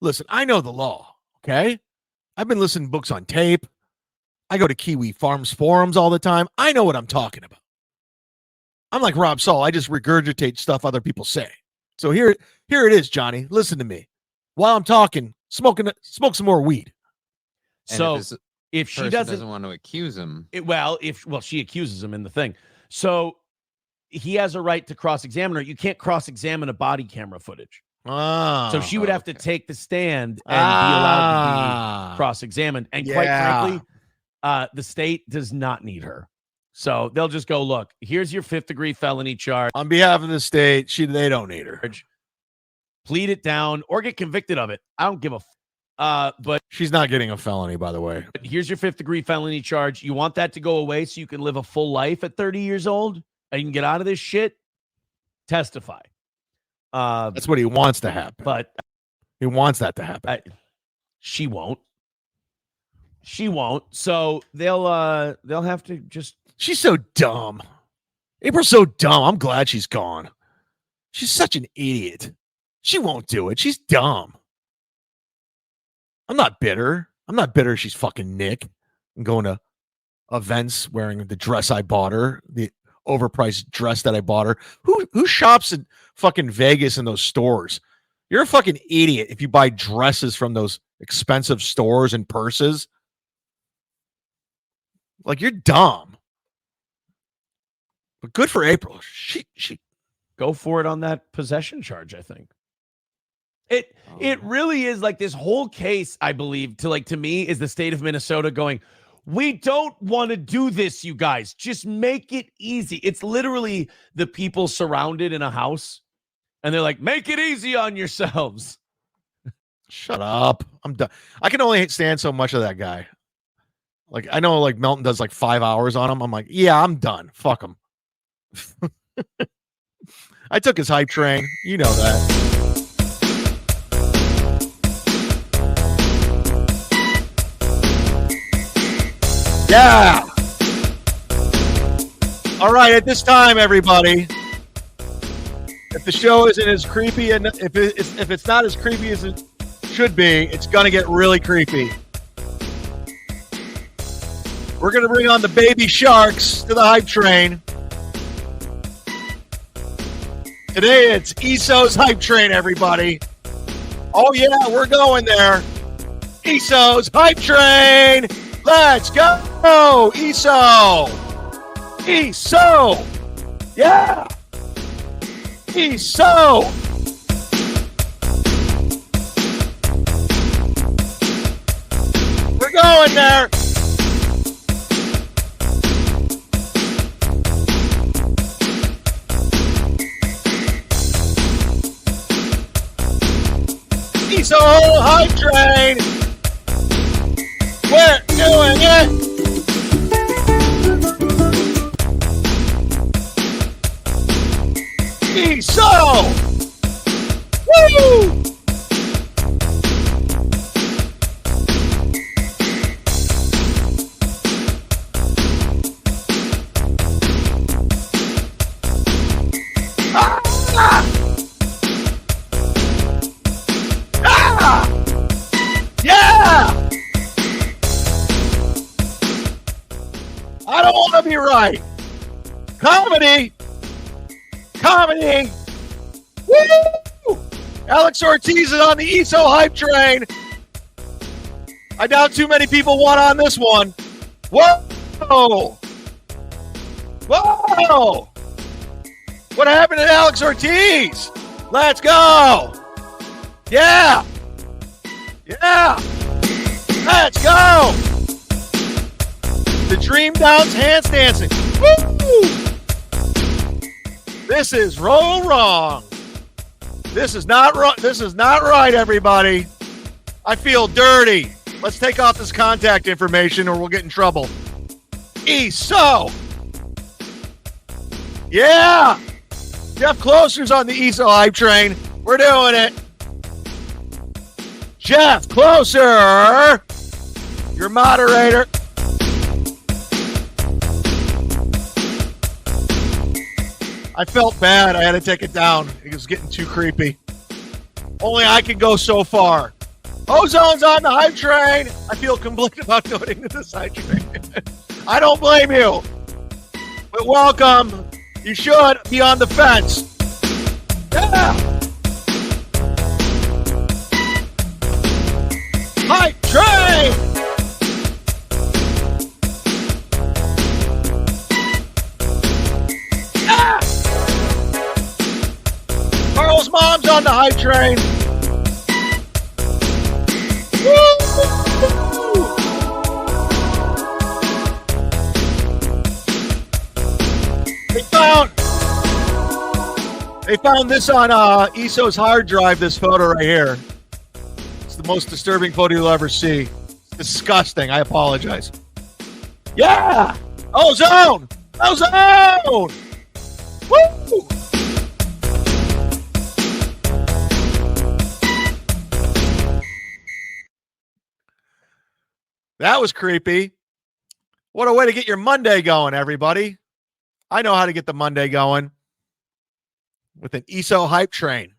Listen, I know the law, okay? I've been listening to books on tape. I go to Kiwi Farms forums all the time. I know what I'm talking about. I'm like Rob Saul. I just regurgitate stuff other people say. So here it is, Johnny. Listen to me. While I'm talking, smoke some more weed. And so if she doesn't want to accuse him, she accuses him in the thing. So he has a right to cross-examine her. You can't cross-examine a body camera footage. So she would have to take the stand and be allowed to be cross-examined. And quite frankly, the state does not need her. So they'll just go, look, here's your 5th-degree felony charge. On behalf of the state, they don't need her. Plead it down or get convicted of it. I don't give a but she's not getting a felony, by the way. Here's your 5th-degree felony charge. You want that to go away so you can live a full life at 30 years old and you can get out of this shit? Testify. That's what he wants to happen. But he wants that to happen. She won't. She won't. So they'll have to just. She's so dumb. April's so dumb. I'm glad she's gone. She's such an idiot. She won't do it. She's dumb. I'm not bitter. I'm not bitter she's fucking Nick and going to events wearing the dress I bought her, the overpriced dress that I bought her. Who shops in fucking Vegas in those stores? You're a fucking idiot if you buy dresses from those expensive stores and purses. Like, you're dumb. But good for April. She go for it on that possession charge, I think. It really is like this whole case, I believe, to me, is the state of Minnesota going, we don't want to do this, you guys. Just make it easy. It's literally the people surrounded in a house, and they're like, make it easy on yourselves. Shut up. I'm done. I can only stand so much of that guy. Like, I know, like, Melton does like 5 hours on him. I'm like, yeah, I'm done. Fuck him. I took his hype train. You know that. Yeah. All right. At this time, everybody, if the show isn't as creepy and if it's not as creepy as it should be, it's going to get really creepy. We're going to bring on the baby sharks to the hype train. Today it's ESO's hype train, everybody. Oh, yeah, we're going there. ESO's hype train. Let's go. ESO. ESO. Yeah. ESO. We're going there. ESO hype train. We're doing it. ESO. Woo! I don't want to be right. Comedy. Woo! Alex Ortiz is on the ESO hype train. I doubt too many people want on this one. Whoa! Whoa! What happened to Alex Ortiz? Let's go! Yeah! Yeah! Let's go! The Dream Downs hands dancing. Woo! This is wrong. This is not right. This is not right, everybody. I feel dirty. Let's take off this contact information or we'll get in trouble. ESO. Yeah. Jeff Closer's on the ESO hype train. We're doing it. Jeff Closer, your moderator. I felt bad. I had to take it down. It was getting too creepy. Only I can go so far. Ozone's on the hype train. I feel complete about donating to this hype train. I don't blame you. But welcome. You should be on the fence. Yeah. Hype train. Yeah. Carl's mom's on the hype train. Woo! They found this on ESO's hard drive, this photo right here. It's the most disturbing photo you'll ever see. It's disgusting. I apologize. Yeah! Ozone! Ozone! Woo! That was creepy. What a way to get your Monday going, everybody. I know how to get the Monday going with an ESO hype train.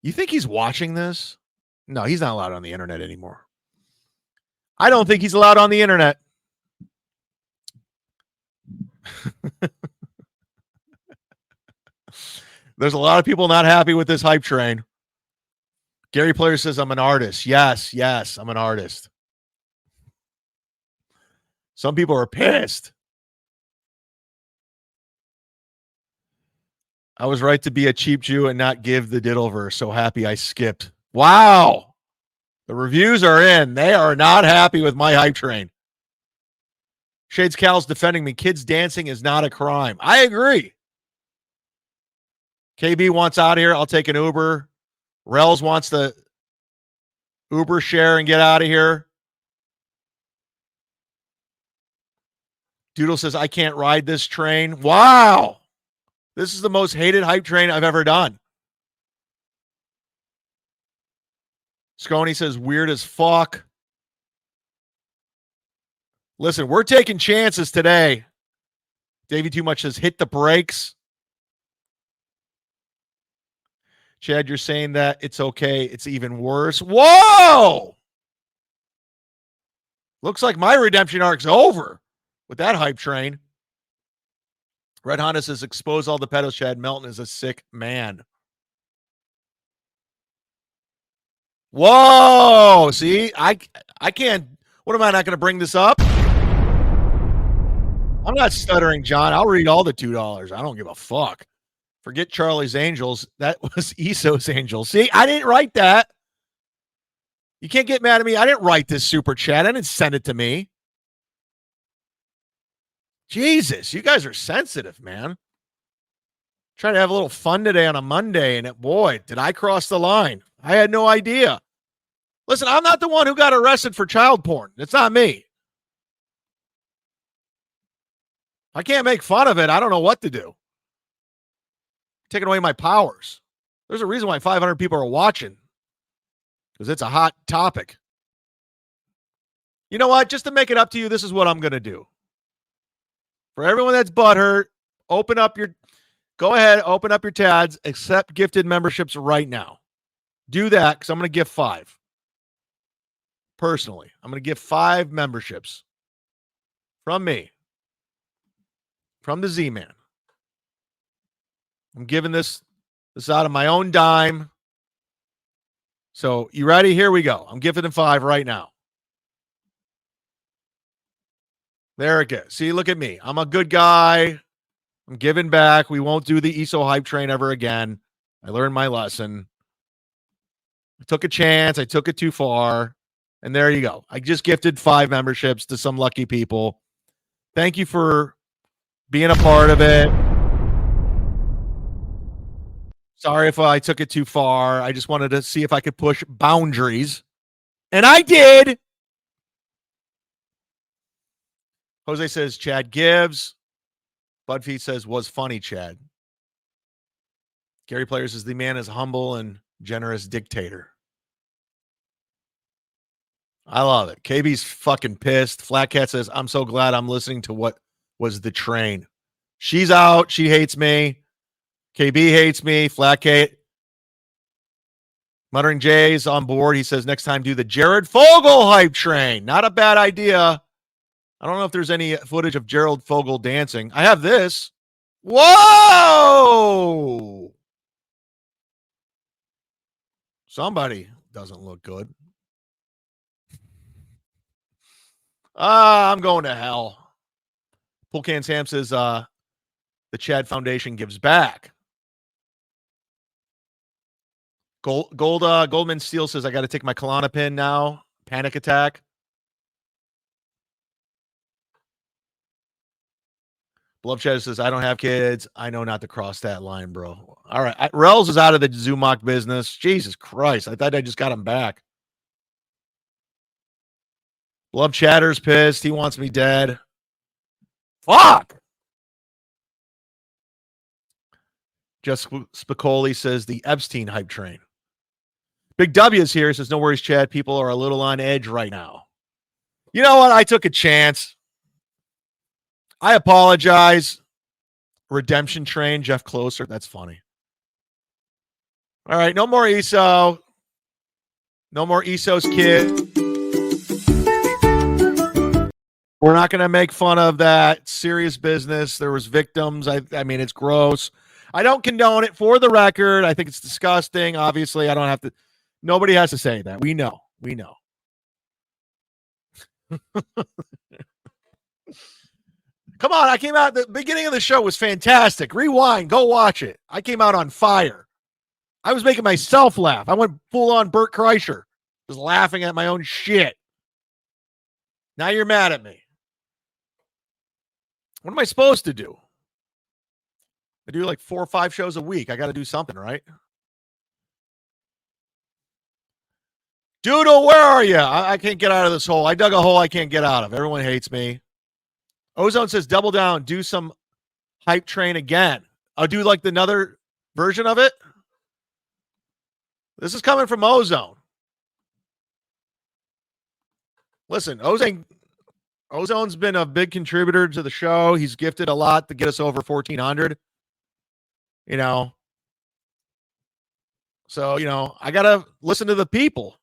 You think he's watching this? No, he's not allowed on the internet anymore. I don't think he's allowed on the internet. There's a lot of people not happy with this hype train. Gary Player says, I'm an artist. Yes, I'm an artist. Some people are pissed. I was right to be a cheap Jew and not give the Diddleverse. So happy I skipped. Wow. The reviews are in. They are not happy with my hype train. Shades Cal's defending me. Kids dancing is not a crime. I agree. KB wants out of here. I'll take an Uber. Rels wants to Uber share and get out of here. Doodle says, I can't ride this train. Wow. This is the most hated hype train I've ever done. Scony says, weird as fuck. Listen, we're taking chances today. Davey Too Much says, hit the brakes. Chad, you're saying that it's okay. It's even worse. Whoa! Looks like my redemption arc's over with that hype train. Red Honda says, expose all the pedos. Chad Melton is a sick man. Whoa! See, I can't. What am I not going to bring this up? I'm not stuttering, John. I'll read all the $2. I don't give a fuck. Forget Charlie's Angels. That was Iso's Angels. See, I didn't write that. You can't get mad at me. I didn't write this super chat. I didn't send it to me. Jesus, you guys are sensitive, man. Trying to have a little fun today on a Monday, and boy, did I cross the line. I had no idea. Listen, I'm not the one who got arrested for child porn. It's not me. I can't make fun of it. I don't know what to do. Taking away my powers. There's a reason why 500 people are watching. Because it's a hot topic. You know what? Just to make it up to you, this is what I'm going to do. For everyone that's butthurt, go ahead, open up your TADs, accept gifted memberships right now. Do that because I'm going to give 5. Personally, I'm going to give 5 memberships from me, from the Z-Man. I'm giving this out of my own dime. So you ready? Here we go. I'm giving them 5 right now. There it goes. See, look at me. I'm a good guy. I'm giving back. We won't do the ESO hype train ever again. I learned my lesson. I took a chance. I took it too far. And there you go. I just gifted 5 memberships to some lucky people. Thank you for being a part of it. Sorry if I took it too far. I just wanted to see if I could push boundaries. And I did. Jose says, Chad gives. Budfeet says, was funny, Chad. Gary Player says, the man is humble and generous dictator. I love it. KB's fucking pissed. Flat Cat says, I'm so glad I'm listening to what was the train. She's out. She hates me. KB hates me. Flat Cat. Muttering Jay's on board. He says, next time do the Jared Fogle hype train. Not a bad idea. I don't know if there's any footage of Gerald Fogle dancing. I have this. Whoa! Somebody doesn't look good. I'm going to hell. Pool Can Sam says, the Chad Foundation gives back. Goldman Steel says, I got to take my Klonopin now. Panic attack. Love Chad says, I don't have kids. I know not to cross that line, bro. All right. Rels is out of the Zumock business. Jesus Christ. I thought I just got him back. Love Chatter's pissed. He wants me dead. Fuck. Just Spicoli says the Epstein hype train. Big W is here. He says, no worries, Chad. People are a little on edge right now. You know what? I took a chance. I apologize. Redemption train, Jeff Closer. That's funny. All right. No more ESO. No more ESO's kid. We're not going to make fun of that. Serious business. There was victims. I mean, it's gross. I don't condone it, for the record. I think it's disgusting. Obviously, I don't have to. Nobody has to say that. We know. We know. Come on. I came out. The beginning of the show was fantastic. Rewind. Go watch it. I came out on fire. I was making myself laugh. I went full on Bert Kreischer. Just laughing at my own shit. Now you're mad at me. What am I supposed to do? I do like 4 or 5 shows a week. I got to do something, right? Doodle, where are you? I can't get out of this hole. I dug a hole I can't get out of. Everyone hates me. Ozone says, double down. Do some hype train again. I'll do like another version of it. This is coming from Ozone. Listen, Ozone's been a big contributor to the show. He's gifted a lot to get us over 1,400. You know. So, you know, I got to listen to the people.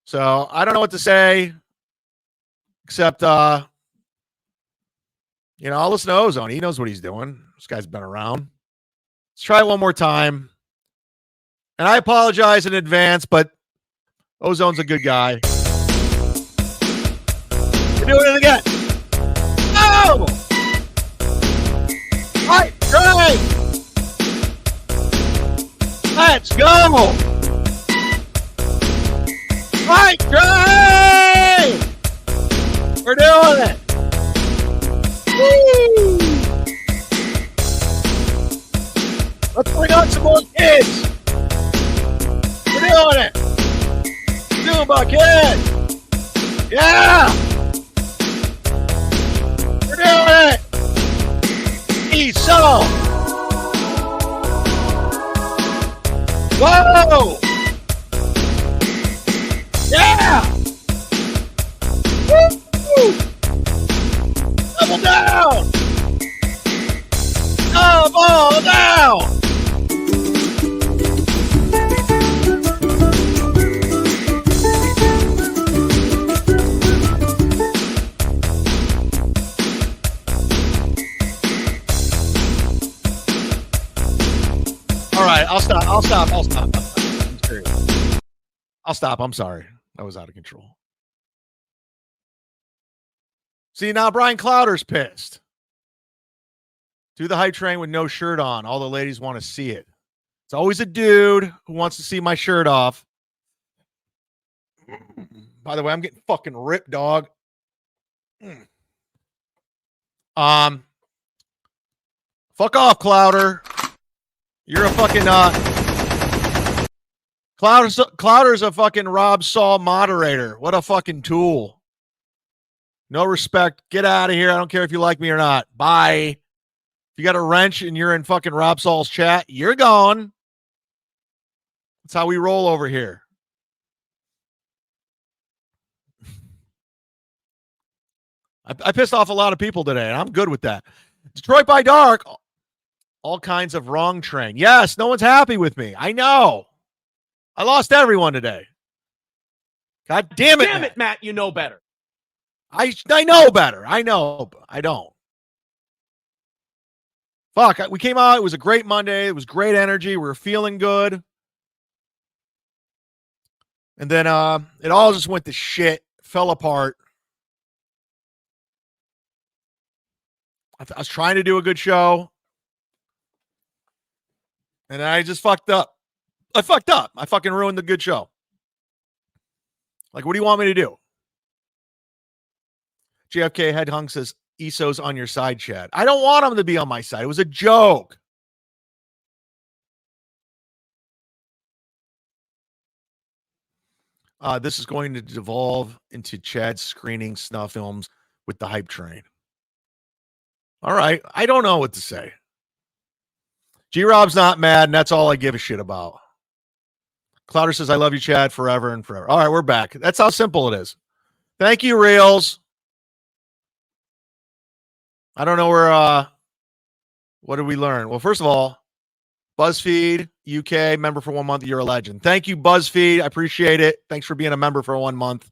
So, I don't know what to say except, you know, I'll listen to Ozone. He knows what he's doing. This guy's been around. Let's try it one more time. And I apologize in advance, but Ozone's a good guy. We're doing it again. Oh! Right, drive! Let's go! Right, drive! We're doing it! Woo! Let's bring out some more kids! We're doing it! Zumock kid! Yeah! We're doing it! ESO! Whoa! Yeah! Woo! Double down! Double down! All right, I'll stop. I'm serious. I'll stop. I'm sorry. That was out of control. See, now Brian Clowder's pissed. Do the hype train with no shirt on. All the ladies want to see it. It's always a dude who wants to see my shirt off. By the way, I'm getting fucking ripped, dog. Fuck off, Clowder. You're a fucking Clowder's a fucking Rob Saul moderator. What a fucking tool. No respect. Get out of here. I don't care if you like me or not. Bye. If you got a wrench and you're in fucking Rob Saul's chat, you're gone. That's how we roll over here. I pissed off a lot of people today, and I'm good with that. Detroit by Dark. All kinds of wrong train. Yes, no one's happy with me. I know. I lost everyone today. God damn it. Damn it, Matt. You know better. I know better. I know. I don't. Fuck. We came out. It was a great Monday. It was great energy. We were feeling good. And then it all just went to shit. Fell apart. I was trying to do a good show. And I just fucked up. I fucked up. I fucking ruined the good show. Like, what do you want me to do? JFK Head Hung says, ESO's on your side, Chad. I don't want him to be on my side. It was a joke. This is going to devolve into Chad screening snuff films with the hype train. All right. I don't know what to say. G-Rob's not mad, and that's all I give a shit about. Clowder says, I love you, Chad, forever and forever. All right, we're back. That's how simple it is. Thank you, Reels. I don't know where, what did we learn? Well, first of all, BuzzFeed, UK, member for 1 month. You're a legend. Thank you, BuzzFeed. I appreciate it. Thanks for being a member for 1 month.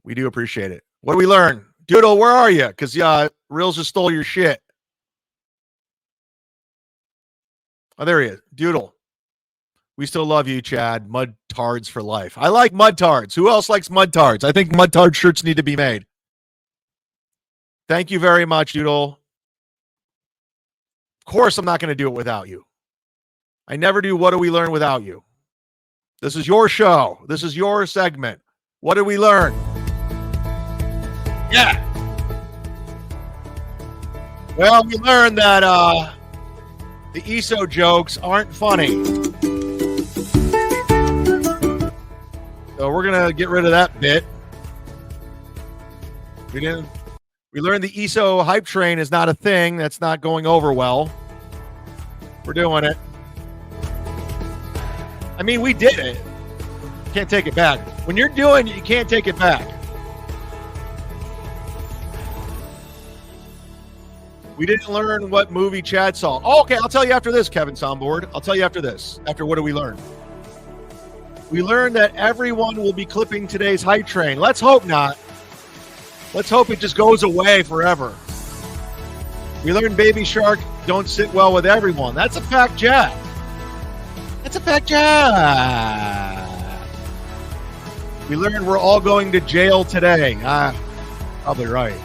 We do appreciate it. What did we learn? Doodle, where are you? Because, Reels just stole your shit. Oh, there he is. Doodle. We still love you, Chad. Mud tards for life. I like mud tards. Who else likes mud tards? I think mud tard shirts need to be made. Thank you very much, Doodle. Of course, I'm not going to do it without you. I never do What Do We Learn without you. This is your show. This is your segment. What did we learn? Yeah. Well, we learned that The ESO jokes aren't funny. So we're going to get rid of that bit. We learned the ESO hype train is not a thing. That's not going over well. We're doing it. I mean, we did it. Can't take it back. When you're doing it, you can't take it back. We didn't learn what movie Chad saw. Oh, okay, I'll tell you after this, Kevin Soundboard. I'll tell you after this. After what do we learn? We learned that everyone will be clipping today's hype train. Let's hope not. Let's hope it just goes away forever. We learned Baby Shark don't sit well with everyone. That's a fact, Jack. That's a fact, Jack. We learned we're all going to jail today. Probably right.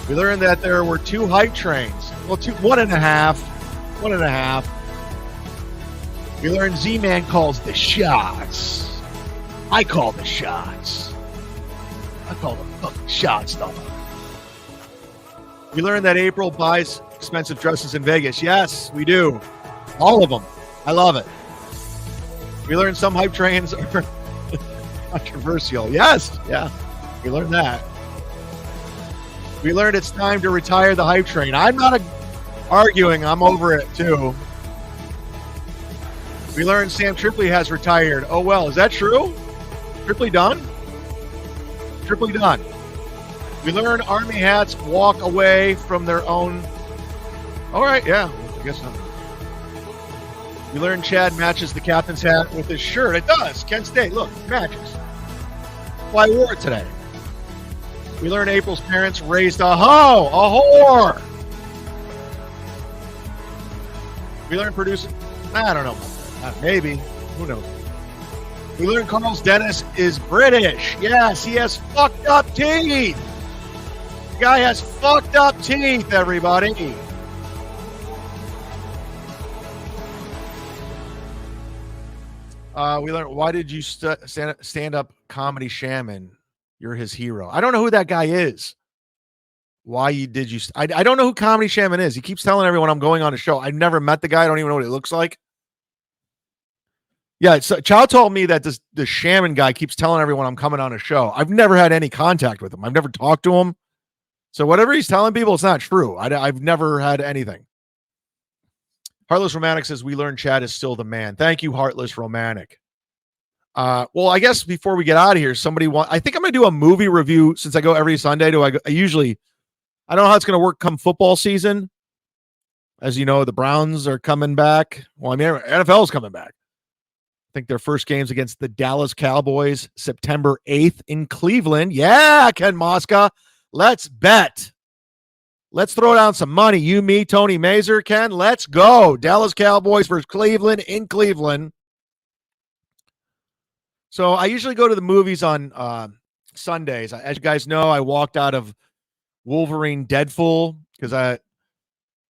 We learned that there were 2 hype trains. Well, 1.5. 1.5. We learned Z-Man calls the shots. I call the shots. I call the fucking shots, though. We learned that April buys expensive dresses in Vegas. Yes, we do. All of them. I love it. We learned some hype trains are controversial. Yes. Yeah. We learned that. We learned it's time to retire the hype train. I'm not arguing. I'm over it, too. We learned Sam Tripoli has retired. Oh, well. Is that true? Tripoli done? Tripoli done. We learned Army hats walk away from their own. All right. Yeah. I guess not. We learned Chad matches the captain's hat with his shirt. It does. Kent State. Look, it matches. Well, I wore it today. We learned April's parents raised a whore. We learned producing. I don't know. Maybe. Who knows? We learned Carl's dentist is British. Yes, he has fucked up teeth. The guy has fucked up teeth, everybody. We learned, why did you stand up comedy shaman? You're his hero. I don't know who that guy is. Why did you? I don't know who Comedy Shaman is. He keeps telling everyone I'm going on a show. I've never met the guy. I don't even know what he looks like. Yeah, so Chow told me that the shaman guy keeps telling everyone I'm coming on a show. I've never had any contact with him. I've never talked to him. So whatever he's telling people, it's not true. I've never had anything. Heartless Romantic says, we learned Chad is still the man. Thank you, Heartless Romantic. Well, I guess before we get out of here, I think I'm going to do a movie review since I go every Sunday. I don't know how it's going to work come football season. As you know, the Browns are coming back. Well, I mean, NFL is coming back. I think their first game's against the Dallas Cowboys, September 8th in Cleveland. Yeah, Ken MOSCA. Let's bet. Let's throw down some money. You, me, Tony Mazer, Ken. Let's go. Dallas Cowboys versus Cleveland in Cleveland. So I usually go to the movies on Sundays. As you guys know, I walked out of Wolverine Deadpool because I'm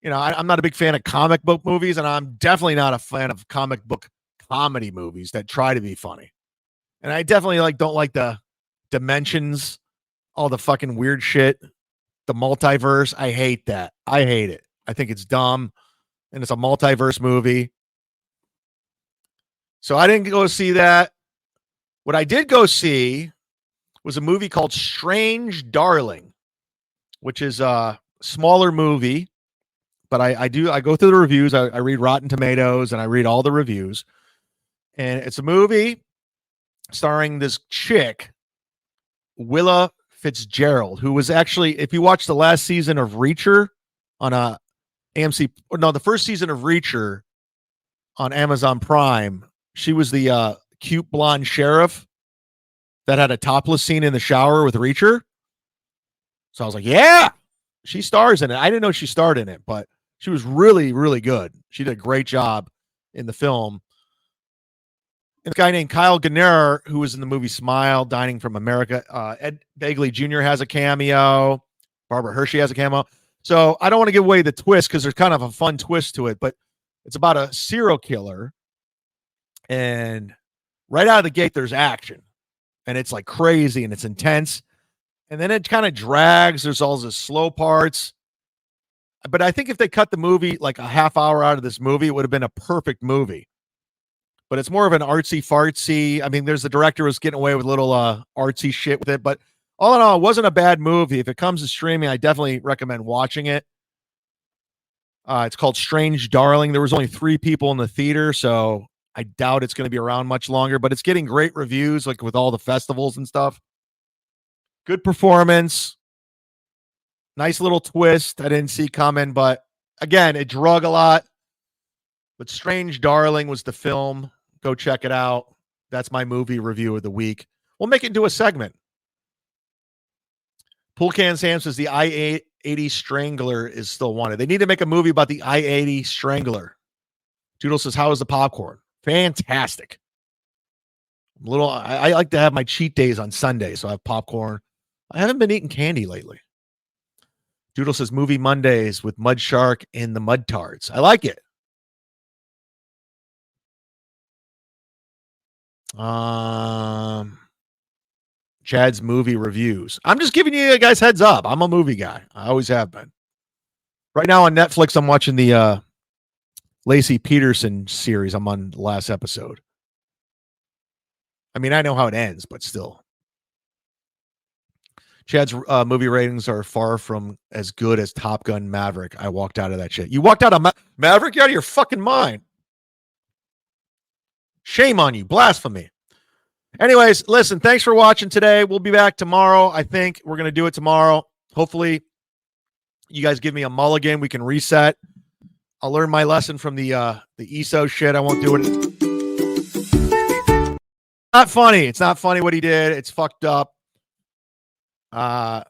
not a big fan of comic book movies, and I'm definitely not a fan of comic book comedy movies that try to be funny. And I definitely don't like the dimensions, all the fucking weird shit, the multiverse. I hate that. I hate it. I think it's dumb, and it's a multiverse movie. So I didn't go see that. What I did go see was a movie called Strange Darling, which is a smaller movie, but I go through the reviews. I read Rotten Tomatoes and I read all the reviews. And it's a movie starring this chick, Willa Fitzgerald, who was actually, if you watch the last season of Reacher on the first season of Reacher on Amazon Prime, she was the cute blonde sheriff that had a topless scene in the shower with Reacher. So I was like, yeah, she stars in it. I didn't know she starred in it, but she was really, really good. She did a great job in the film. And a guy named Kyle Ganner, who was in the movie Smile, Dining from America. Ed Begley Jr. has a cameo. Barbara Hershey has a cameo. So I don't want to give away the twist because there's kind of a fun twist to it, but it's about a serial killer. And right out of the gate, there's action. And it's like crazy and it's intense. And then it kind of drags. There's all the slow parts. But I think if they cut the movie like a half hour out of this movie, it would have been a perfect movie. But it's more of an artsy fartsy. I mean, there's the director was getting away with little artsy shit with it. But all in all, it wasn't a bad movie. If it comes to streaming, I definitely recommend watching it. It's called Strange Darling. There was only 3 people in the theater, so I doubt it's going to be around much longer. But it's getting great reviews, like with all the festivals and stuff. Good performance. Nice little twist I didn't see coming, but again, it drug a lot. But Strange Darling was the film. Go check it out. That's my movie review of the week. We'll make it into a segment. Pool Can Sam says the I-80 Strangler is still wanted. They need to make a movie about the I-80 Strangler. Doodle says, how is the popcorn? Fantastic. I like to have my cheat days on Sunday, so I have popcorn. I haven't been eating candy lately. Doodle says movie Mondays with Mud Shark and the Mud Tards. I like it. Chad's movie reviews. I'm just giving you guys heads up. I'm a movie guy. I always have been. Right now on Netflix, I'm watching the Lacey Peterson series. I'm on the last episode. I mean, I know how it ends, but still. Chad's movie ratings are far from as good as Top Gun Maverick. I walked out of that shit. You walked out of Maverick? You're out of your fucking mind. Shame on you. Blasphemy. Anyways, listen, thanks for watching today. We'll be back tomorrow. I think we're going to do it tomorrow. Hopefully, you guys give me a mulligan. We can reset. I'll learn my lesson from the ESO shit. I won't do it. Not funny. It's not funny what he did. It's fucked up. But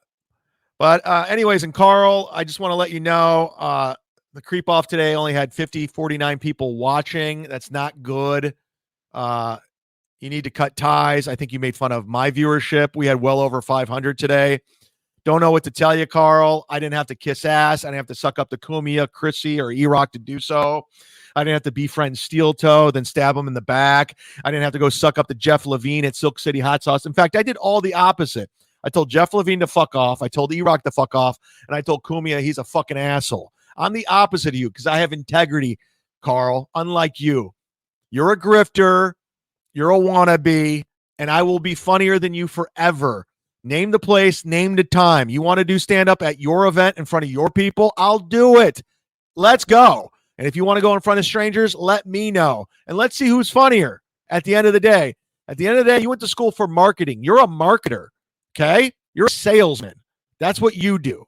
anyways, and Karl, I just want to let you know, the creep off today only had 49 people watching. That's not good. You need to cut ties. I think you made fun of my viewership. We had well over 500 today. Don't know what to tell you, Karl. I didn't have to kiss ass. I didn't have to suck up the Cumia'S, Chrissy, or E-Rock to do so. I didn't have to befriend Steel Toe, then stab him in the back. I didn't have to go suck up the Jeff Levine at Silk City Hot Sauce. In fact, I did all the opposite. I told Jeff Levine to fuck off. I told E-Rock to fuck off. And I told Cumia'S he's a fucking asshole. I'm the opposite of you because I have integrity, Karl, unlike you. You're a grifter. You're a wannabe. And I will be funnier than you forever. Name the place, name the time. You want to do stand-up at your event in front of your people? I'll do it. Let's go. And if you want to go in front of strangers, let me know. And let's see who's funnier at the end of the day. At the end of the day, you went to school for marketing. You're a marketer, okay? You're a salesman. That's what you do.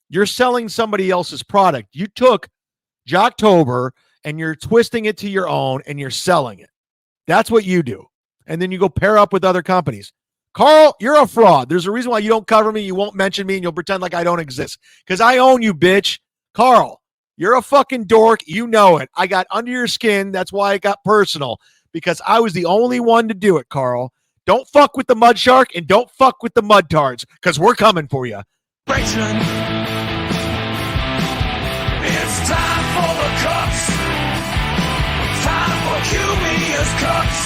You're selling somebody else's product. You took Jocktober and you're twisting it to your own and you're selling it. That's what you do. And then you go pair up with other companies. Karl, you're a fraud. There's a reason why you don't cover me, you won't mention me, and you'll pretend like I don't exist. Because I own you, bitch. Karl, you're a fucking dork. You know it. I got under your skin. That's why it got personal. Because I was the only one to do it, Karl. Don't fuck with the Mud Shark and don't fuck with the Mud Tards. Because we're coming for you. It's time for the Cucks. Time for Cumia'S Cucks.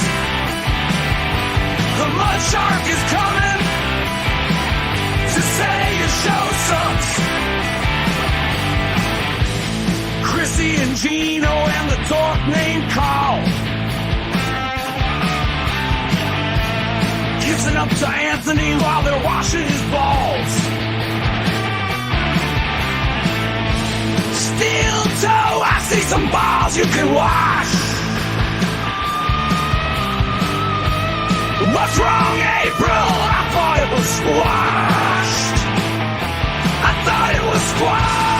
The Mud Shark is coming to say your show sucks. Chrissy and Gino and the dork named Karl. Kissing up to Anthony while they're washing his balls. Steel Toe, I see some balls you can wash. What's wrong, April? I thought it was squashed. I thought it was squashed.